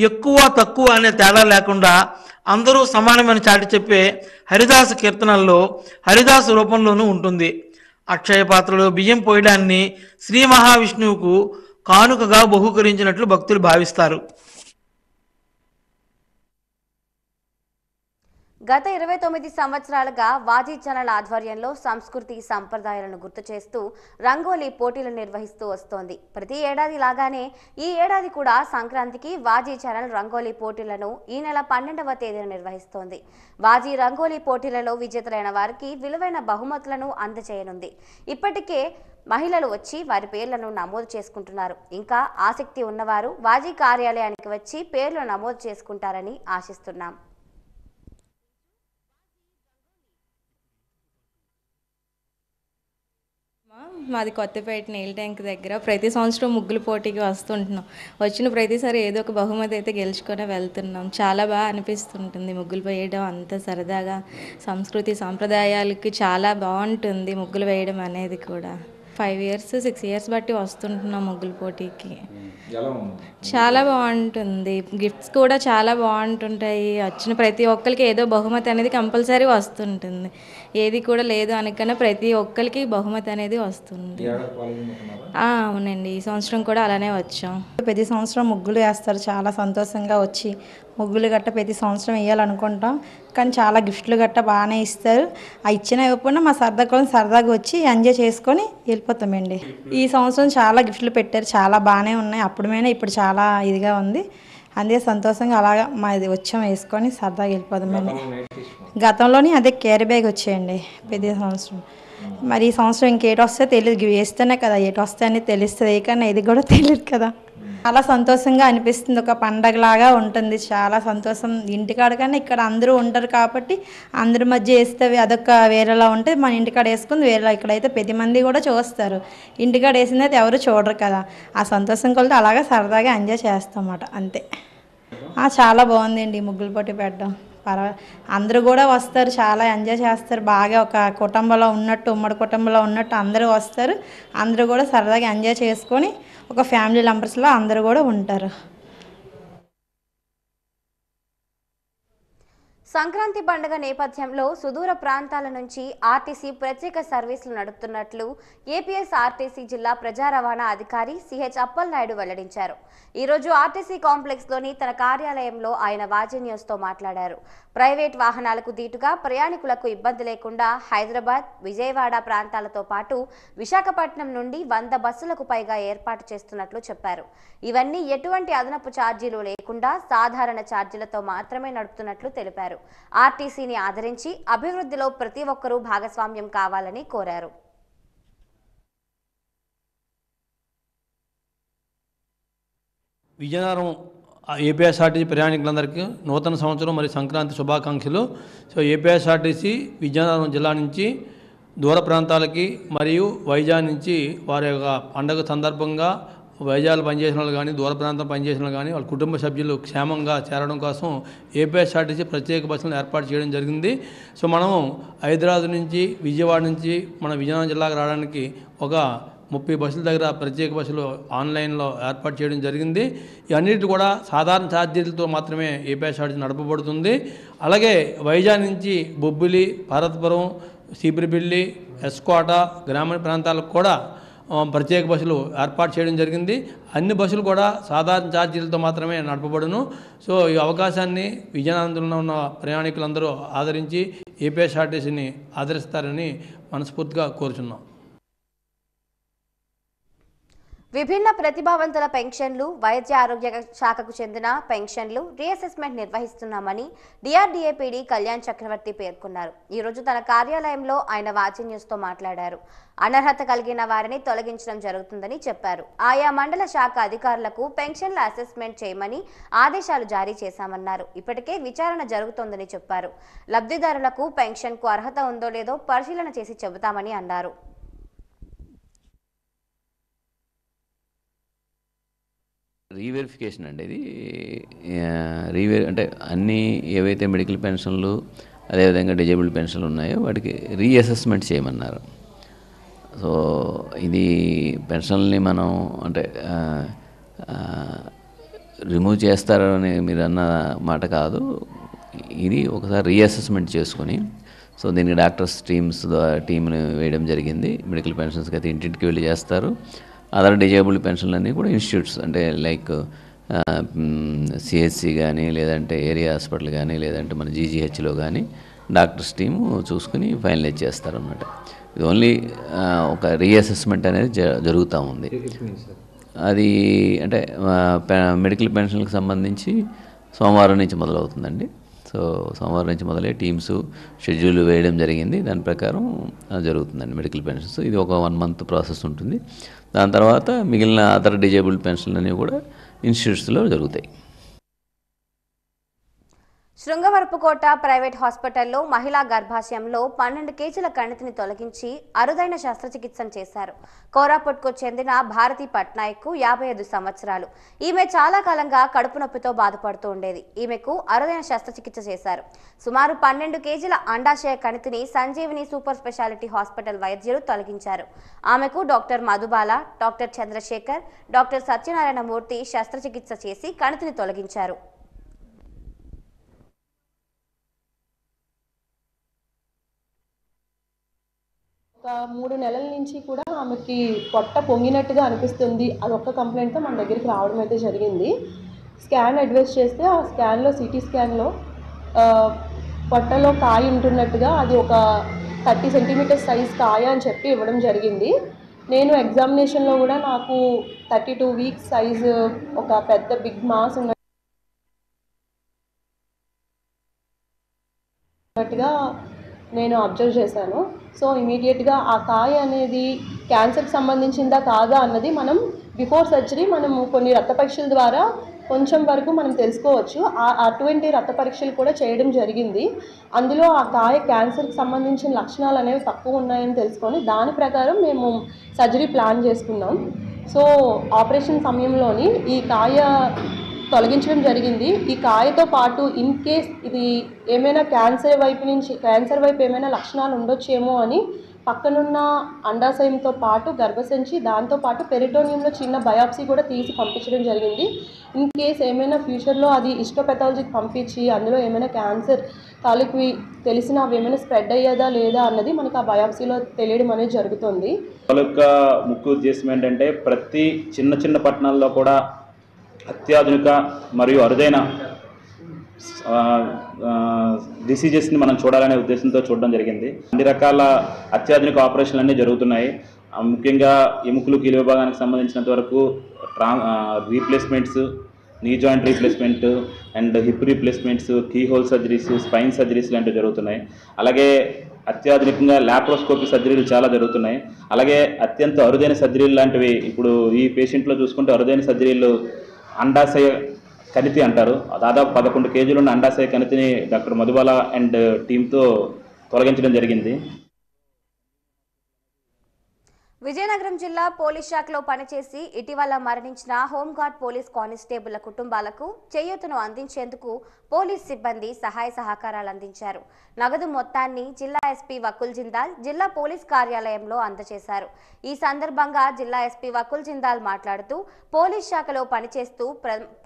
ఎక్కువ తక్కువ అనే తేడా లేకుండా అందరూ సమానమని చాటి చెప్పే హరిదాసు కీర్తనల్లో హరిదాసు రూపంలోనూ ఉంటుంది. అక్షయ పాత్రలో బియ్యం పోయడాన్ని శ్రీ మహావిష్ణువుకు కానుకగా బహూకరించినట్లు భక్తులు భావిస్తారు. గత 29 సంవత్సరాలుగా వాజీ ఛానల్ ఆధ్వర్యంలో సంస్కృతి సంప్రదాయాలను గుర్తు చేస్తూ రంగోలీ పోటీలు నిర్వహిస్తూ వస్తోంది. ప్రతి ఏడాది లాగానే ఈ ఏడాది కూడా సంక్రాంతికి వాజీ ఛానల్ రంగోలీ పోటీలను ఈ నెల 12వ తేదీన నిర్వహిస్తోంది. వాజీ రంగోలీ పోటీలలో విజేతలైన వారికి విలువైన బహుమతులను అందజేయనుంది. ఇప్పటికే మహిళలు వచ్చి వారి పేర్లను నమోదు చేసుకుంటున్నారు. ఇంకా ఆసక్తి ఉన్నవారు వాజీ కార్యాలయానికి వచ్చి పేర్లు నమోదు చేసుకుంటారని ఆశిస్తున్నాం. మాది కొత్తపేట నీల్ ట్యాంక్ దగ్గర ప్రతి సంవత్సరం ముగ్గులు పోటీకి వస్తుంటున్నాం. వచ్చిన ప్రతిసారి ఏదో ఒక బహుమతి అయితే గెలుచుకొని వెళ్తున్నాం. చాలా బాగా అనిపిస్తుంటుంది ముగ్గులు వేయడం, అంత సరదాగా సంస్కృతి సాంప్రదాయాలకి చాలా బాగుంటుంది ముగ్గులు వేయడం అనేది కూడా. 5 years 6 years బట్టి వస్తుంటున్నాం ముగ్గుల పోటీకి. చాలా బాగుంటుంది. గిఫ్ట్స్ కూడా చాలా బాగుంటుంటాయి. వచ్చిన ప్రతి ఒక్కరికి ఏదో బహుమతి అనేది కంపల్సరీ వస్తుంటుంది. ఏది కూడా లేదు అనకన్నా ప్రతి ఒక్కరికి బహుమతి అనేది వస్తుంది. అవునండి, ఈ సంవత్సరం కూడా అలానే వచ్చాం. ప్రతి సంవత్సరం ముగ్గులు వేస్తారు. చాలా సంతోషంగా వచ్చి ముగ్గులు గట్ట ప్రతి సంవత్సరం వేయాలనుకుంటాం. కానీ చాలా గిఫ్ట్లు గట్ట బాగానే ఇస్తారు. ఆ ఇచ్చిన ఇవ్వకుండా మా సరదాగా వచ్చి ఎంజాయ్ చేసుకొని వెళ్ళిపోతామండి. ఈ సంవత్సరం చాలా గిఫ్ట్లు పెట్టారు. చాలా బాగానే ఉన్నాయి. అప్పుడుమైనా ఇప్పుడు చాలా ఇదిగా ఉంది. అదే సంతోషంగా అలాగా మాది వచ్చాం వేసుకొని సరదాగా వెళ్ళిపోదామండి. గతంలోనే అదే క్యారీ బ్యాగ్ వచ్చాయండి ప్రతి సంవత్సరం. మరి ఈ సంవత్సరం ఇంకేటి వస్తే తెలియదు. వేస్తేనే కదా ఏటి వస్తాయని తెలుస్తుంది. ఏకన్నా ఇది కూడా తెలియదు కదా. చాలా సంతోషంగా అనిపిస్తుంది. ఒక పండగలాగా ఉంటుంది. చాలా సంతోషం. ఇంటికాడ కన్నా ఇక్కడ అందరూ ఉంటారు కాబట్టి అందరి మధ్య వేస్తే అదొక వేరేలా ఉంటుంది. మన ఇంటికాడ వేసుకుని వేరేలా. ఇక్కడైతే 10 మంది కూడా చూస్తారు. ఇంటికాడ వేసింది అయితే ఎవరు చూడరు కదా. ఆ సంతోషం కొలితే అలాగే సరదాగా ఎంజాయ్ చేస్తామన్నమాట అంతే. చాలా బాగుందండి ముగ్గులు పోటీ పెట్టడం. అందరూ కూడా వస్తారు. చాలా ఎంజాయ్ చేస్తారు. బాగా ఒక కుటుంబంలో ఉన్నట్టు, ఉమ్మడి కుటుంబంలో ఉన్నట్టు అందరూ వస్తారు. అందరూ కూడా సరదాగా ఎంజాయ్ చేసుకొని ఒక ఫ్యామిలీ మెంబర్స్లో అందరూ కూడా ఉంటారు. సంక్రాంతి పండుగ నేపథ్యంలో సుదూర ప్రాంతాల నుంచి ఆర్టీసీ ప్రత్యేక సర్వీసులు నడుపుతున్నట్లు ఏపీఎస్ఆర్టీసీ జిల్లా ప్రజా రవాణా అధికారి సిహెచ్ అప్పలనాయుడు వెల్లడించారు. ఈరోజు ఆర్టీసీ కాంప్లెక్స్లోని తన కార్యాలయంలో ఆయన వాజీ న్యూస్తో మాట్లాడారు. ప్రైవేట్ వాహనాలకు దీటుగా ప్రయాణికులకు ఇబ్బంది లేకుండా హైదరాబాద్, విజయవాడ ప్రాంతాలతో పాటు విశాఖపట్నం నుండి 100 బస్సులకు పైగా ఏర్పాటు చేస్తున్నట్లు చెప్పారు. ఇవన్నీ ఎటువంటి అదనపు ఛార్జీలు లేకుండా సాధారణ ఛార్జీలతో మాత్రమే నడుపుతున్నట్లు తెలిపారు. ఆర్టీసీని ఆదరించి అభివృద్ధిలో ప్రతి ఒక్కరూ భాగస్వామ్యం కావాలని కోరారు. విజయనగరం ఏపీఎస్ఆర్టీసీ ప్రయాణికులందరికీ నూతన సంవత్సరం మరియు సంక్రాంతి శుభాకాంక్షలు. సో ఏపీఎస్ఆర్టీసీ విజయనగరం జిల్లా నుంచి దూర ప్రాంతాలకి మరియు వైజాగ్ నుంచి వారి యొక్క పండుగ సందర్భంగా వైజాగ్లో పనిచేసిన వాళ్ళు కానీ దూర ప్రాంతం పనిచేసిన వాళ్ళు కానీ వాళ్ళ కుటుంబ సభ్యులు క్షేమంగా చేరడం కోసం ఏపీఎస్ఆర్టీసీ ప్రత్యేక బస్సులను ఏర్పాటు చేయడం జరిగింది. సో మనము హైదరాబాద్ నుంచి, విజయవాడ నుంచి మన విజయనగరం జిల్లాకు రావడానికి ఒక 30 బస్సుల దగ్గర ప్రత్యేక బస్సులు ఆన్లైన్లో ఏర్పాటు చేయడం జరిగింది. ఇవన్నిటి కూడా సాధారణ ఛార్జీలతో మాత్రమే ఏపీఎస్ఆర్టీసీ నడపబడుతుంది. అలాగే వైజాగ్ నుంచి బొబ్బిలి, భారతపురం, సీపిరిబిల్లి, ఎస్కోట గ్రామీణ ప్రాంతాలకు కూడా ప్రత్యేక బస్సులు ఏర్పాటు చేయడం జరిగింది. అన్ని బస్సులు కూడా సాధారణ ఛార్జీలతో మాత్రమే నడపబడును. సో ఈ అవకాశాన్ని విజయనగరంలో ఉన్న ప్రయాణికులందరూ ఆదరించి ఏపీఎస్ఆర్టీసీని ఆదరిస్తారని మనస్ఫూర్తిగా కోరుచున్నాం. విభిన్న ప్రతిభావంతుల పెన్షన్లు, వైద్య ఆరోగ్య శాఖకు చెందిన పెన్షన్లు రీఅసెస్మెంట్ నిర్వహిస్తున్నామని డిఆర్డీఏ పీడీ కళ్యాణ్ చక్రవర్తి పేర్కొన్నారు. ఈ రోజు తన కార్యాలయంలో ఆయన వాచి న్యూస్తో మాట్లాడారు. అనర్హత కలిగిన వారిని తొలగించడం జరుగుతుందని చెప్పారు. ఆయా మండల శాఖ అధికారులకు పెన్షన్ల అసెస్మెంట్ చేయమని ఆదేశాలు జారీ చేశామన్నారు. ఇప్పటికే విచారణ జరుగుతోందని చెప్పారు. లబ్ధిదారులకు పెన్షన్కు అర్హత ఉందో లేదో పరిశీలన చేసి చెబుతామని అన్నారు. రీవెరిఫికేషన్ అండి. ఇది అంటే అన్నీ ఏవైతే మెడికల్ పెన్షన్లు అదేవిధంగా డిజేబుల్డ్ పెన్షన్లు ఉన్నాయో వాటికి రీఅసెస్మెంట్ చేయమన్నారు. సో ఇది పెన్షన్ని మనం అంటే రిమూవ్ చేస్తారని మీరు అన్న మాట కాదు. ఇది ఒకసారి రీఅసెస్మెంట్ చేసుకొని సో దీనికి డాక్టర్స్ టీమ్ని వేయడం జరిగింది. మెడికల్ పెన్షన్స్కి అయితే ఇంటింటికి వెళ్ళి చేస్తారు. అదర్ డిజేబుల్డ్ పెన్షన్లు అన్నీ కూడా ఇన్స్టిట్యూట్స్ అంటే లైక్ సిహెచ్సి కానీ లేదంటే ఏరియా హాస్పిటల్ కానీ లేదంటే మన జీజీహెచ్లో కానీ డాక్టర్స్ టీము చూసుకుని ఫైనలైజ్ చేస్తారన్నమాట. ఇది ఓన్లీ ఒక రీఅసెస్మెంట్ అనేది జరుగుతూ ఉంది. అది అంటే మెడికల్ పెన్షన్లకు సంబంధించి సోమవారం నుంచి మొదలవుతుందండి. సో సోమవారం నుంచి మొదలై టీమ్స్ షెడ్యూల్ వేయడం జరిగింది. దాని ప్రకారం జరుగుతుందండి మెడికల్ పెన్షన్స్. ఇది ఒక 1 month ప్రాసెస్ ఉంటుంది. దాని తర్వాత మిగిలిన అదర్ డిజేబుల్డ్ పెన్షన్లు అనేవి కూడా ఇన్స్టిట్యూట్స్లో జరుగుతాయి. శృంగవరపుకోట ప్రైవేట్ హాస్పిటల్లో మహిళా గర్భాశయంలో 12 కేజీల కణితిని తొలగించి అరుదైన శస్త్రచికిత్సను చేశారు. కోరాపుట్కు చెందిన భారతి పట్నాయక్ 55 సంవత్సరాలు. ఈమె చాలా కాలంగా కడుపు నొప్పితో బాధపడుతూ ఉండేది. ఈమెకు అరుదైన శస్త్రచికిత్స చేశారు. సుమారు 12 కేజీల అండాశయ కణితిని సంజీవిని సూపర్ స్పెషాలిటీ హాస్పిటల్ వైద్యులు తొలగించారు. ఆమెకు doctor Madhubala, doctor Chandrasekhar, doctor Satyanarayana Murthy శస్త్రచికిత్స చేసి కణితిని తొలగించారు. ఒక 3 నెలల నుంచి కూడా ఆమెకి పొట్ట పొంగినట్టుగా అనిపిస్తుంది. అదొక్క కంప్లైంట్తో మన దగ్గరికి రావడం అయితే జరిగింది. స్కాన్ అడ్వైస్ చేస్తే ఆ స్కాన్లో సిటీ స్కాన్లో పొట్టలో కాయ ఉంటున్నట్టుగా అది ఒక 30 సెంటీమీటర్స్ సైజ్ కాయ అని చెప్పి ఇవ్వడం జరిగింది. నేను ఎగ్జామినేషన్లో కూడా నాకు 32 వీక్స్ సైజు ఒక పెద్ద బిగ్ మాస్ ఉన్నట్టుగా నేను అబ్జర్వ్ చేశాను. సో ఇమీడియట్గా ఆ కాయ అనేది క్యాన్సర్కి సంబంధించిందా కాదా అన్నది మనం బిఫోర్ సర్జరీ మనము కొన్ని రక్త పరీక్షల ద్వారా కొంచెం వరకు మనం తెలుసుకోవచ్చు. అటువంటి రక్త పరీక్షలు కూడా చేయడం జరిగింది. అందులో ఆ కాయ క్యాన్సర్కి సంబంధించిన లక్షణాలు అనేవి తక్కువ ఉన్నాయని తెలుసుకొని దాని ప్రకారం మేము సర్జరీ ప్లాన్ చేసుకున్నాం. సో ఆపరేషన్ సమయంలోని ఈ కాయ తొలగించడం జరిగింది. ఈ కాయతో పాటు ఇన్ కేస్ ఇది ఏమైనా క్యాన్సర్ వైపు ఏమైనా లక్షణాలు ఉండొచ్చేమో అని పక్కనున్న అండాశయంతో పాటు గర్భసంచి దాంతోపాటు పెరిటోనియంలో చిన్న బయాప్సీ కూడా తీసి పంపించడం జరిగింది. ఇన్ కేస్ ఏమైనా ఫ్యూచర్లో అది హిస్టోపెథాలజీకి పంపించి అందులో ఏమైనా క్యాన్సర్ తాలూకు తెలిసిన అవి ఏమైనా స్ప్రెడ్ అయ్యేదా లేదా అన్నది మనకు ఆ బయాప్సీలో తెలియడం అనేది జరుగుతుంది. ముఖ్య ఉద్దేశం ఏంటంటే ప్రతి చిన్న పట్టణాల్లో కూడా అత్యాధునిక మరియు అరుదైన డిసీజెస్ని మనం చూడాలనే ఉద్దేశంతో చూడడం జరిగింది. అన్ని రకాల అత్యాధునిక ఆపరేషన్లు అన్నీ జరుగుతున్నాయి. ముఖ్యంగా ఎముకలు కీలు విభాగానికి సంబంధించినంత వరకు replacements, knee joint replacement and hip replacements, keyhole surgeries, spine surgeries లాంటివి జరుగుతున్నాయి. అలాగే అత్యాధునికంగా ల్యాప్రోస్కోపీ సర్జరీలు చాలా జరుగుతున్నాయి. అలాగే అత్యంత అరుదైన సర్జరీలు లాంటివి ఇప్పుడు ఈ పేషెంట్లో చూసుకుంటే అరుదైన సర్జరీలు అండాశయ కణితి అంటారు. దాదాపు 11 కేజీలు ఉన్న అండాశయ కణితిని డాక్టర్ మధుబాల అండ్ టీంతో తొలగించడం జరిగింది. విజయనగరం జిల్లా పోలీస్ శాఖలో పనిచేసి ఇటీవల మరణించిన హోంగార్డ్ పోలీస్ కానిస్టేబుళ్ల కుటుంబాలకు చేయూతను అందించేందుకు పోలీస్ సిబ్బంది సహాయ సహకారాలు అందించారు. నగదు మొత్తాన్ని జిల్లా ఎస్పీ వకుల్ జిందాల్ జిల్లా పోలీస్ కార్యాలయంలో అందజేశారు. ఈ సందర్భంగా జిల్లా ఎస్పీ వకుల్ జిందాల్ మాట్లాడుతూ పోలీస్ శాఖలో పనిచేస్తూ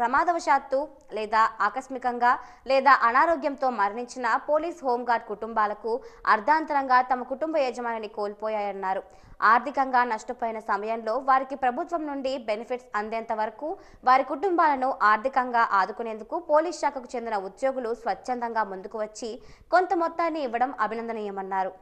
ప్రమాదవశాత్తు లేదా ఆకస్మికంగా లేదా అనారోగ్యంతో మరణించిన పోలీస్ హోంగార్డ్ కుటుంబాలకు అర్ధాంతరంగా తమ కుటుంబ యజమానిని కోల్పోయాయన్నారు. ఆర్థికంగా నష్టపోయిన సమయంలో వారికి ప్రభుత్వం నుండి బెనిఫిట్స్ అందేంత వరకు వారి కుటుంబాలను ఆర్థికంగా ఆదుకునేందుకు పోలీస్ శాఖకు చెందిన ఉద్యోగులు స్వచ్ఛందంగా ముందుకు వచ్చి కొంత మొత్తాన్ని ఇవ్వడం అభినందనీయమన్నారు.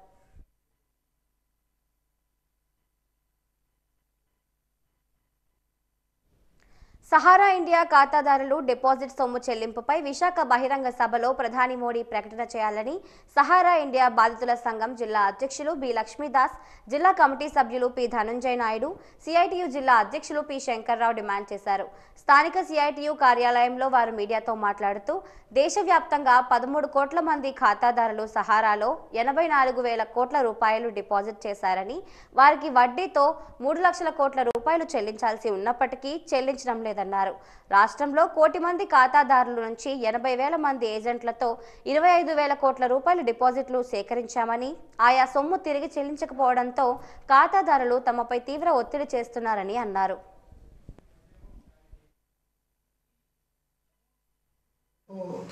సహారా ఇండియా ఖాతాదారులు డిపాజిట్ సొమ్ము చెల్లింపుపై విశాఖ బహిరంగ సభలో ప్రధాని మోడీ ప్రకటన చేయాలని సహారా ఇండియా బాధితుల సంఘం జిల్లా అధ్యక్షులు బి లక్ష్మీదాస్, జిల్లా కమిటీ సభ్యులు పి ధనుంజయ నాయుడు, సిఐటియు జిల్లా అధ్యక్షులు పి శంకర్రావు డిమాండ్ చేశారు. స్థానిక సిఐటియు కార్యాలయంలో వారు మీడియాతో మాట్లాడుతూ దేశవ్యాప్తంగా 13 కోట్ల మంది ఖాతాదారులు సహారాలో 84,000 కోట్ల రూపాయలు డిపాజిట్ చేశారని, వారికి వడ్డీతో 3 లక్షల కోట్ల రూపాయలు చెల్లించాల్సి ఉన్నప్పటికీ చెల్లించడం లేదన్నారు. రాష్ట్రంలో 1 కోటి మంది ఖాతాదారుల నుంచి 80,000 మంది ఏజెంట్లతో 25,000 కోట్ల రూపాయలు డిపాజిట్లు సేకరించామని, ఆయా సొమ్ము తిరిగి చెల్లించకపోవడంతో ఖాతాదారులు తమపై తీవ్ర ఒత్తిడి చేస్తున్నారని అన్నారు.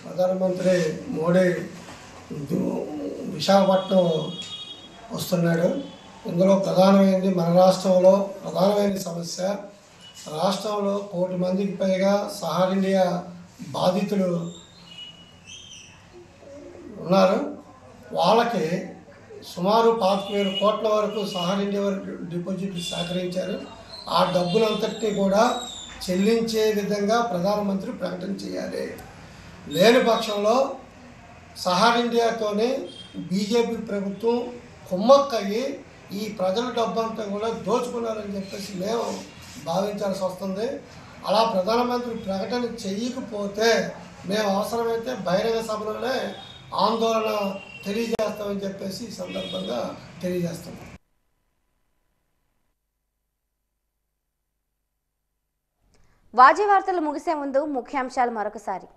ప్రధానమంత్రి మోడీ విశాఖపట్నం వస్తున్నాడు. ఇందులో ప్రధానమైనది మన రాష్ట్రంలో ప్రధానమైన సమస్య. రాష్ట్రంలో 1 కోటి మందికి పైగా సహారా ఇండియా బాధితులు ఉన్నారు. వాళ్ళకి సుమారు 25,000 కోట్ల వరకు సహారా ఇండియా వరకు డిపాజిట్లు సేకరించారు. ఆ డబ్బులంతటినీ కూడా చెల్లించే విధంగా ప్రధానమంత్రి ప్రకటన చేయాలి. లేని పక్షంలో సహారా ఇండియాతోనే బీజేపీ ప్రభుత్వం కుమ్మక్కయ్యి ఈ ప్రజల డబ్బంతా కూడా దోచుకున్నారని చెప్పేసి మేము భావించాల్సి వస్తుంది. అలా ప్రధానమంత్రి ప్రకటన చేయకపోతే మేము అవసరమైతే బహిరంగ సభలోనే ఆందోళన తెలియజేస్తామని చెప్పేసి ఈ సందర్భంగా తెలియజేస్తున్నాం. వాజీ వార్తలు ముగిసే ముందు ముఖ్యాంశాలు మరొకసారి.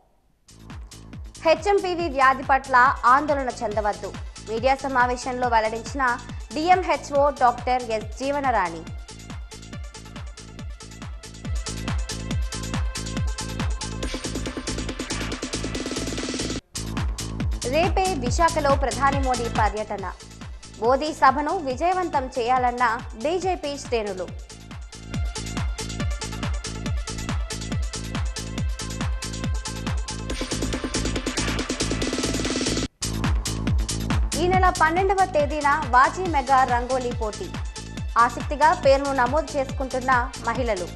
హెచ్ఎంపీవీ వ్యాధి పట్ల ఆందోళన చెందవద్దు, మీడియా సమావేశంలో వెల్లడించిన డిఎంహెచ్ఓ డాక్టర్ ఎస్ జీవనరాణి. రేపే విశాఖలో ప్రధాని మోడీ పర్యటన, మోదీ సభను విజయవంతం చేయాలన్న బీజేపీ శ్రేణులు. ఈ నెల 12వ తేదీన వాజీ మెగా రంగోలీ పోటీ, ఆసక్తిగా పేరును నమోదు చేసుకుంటున్న మహిళలు.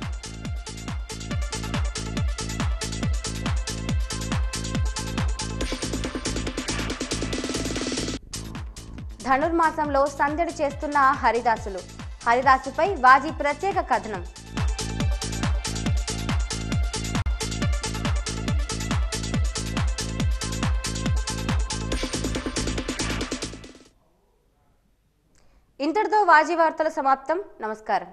ధనుర్మాసంలో సందడి చేస్తున్న హరిదాసులు, హరిదాసుపై వాజీ ప్రత్యేక కథనం. ఇంతటితో వాజీ వార్తల సమాప్తం. నమస్కారం.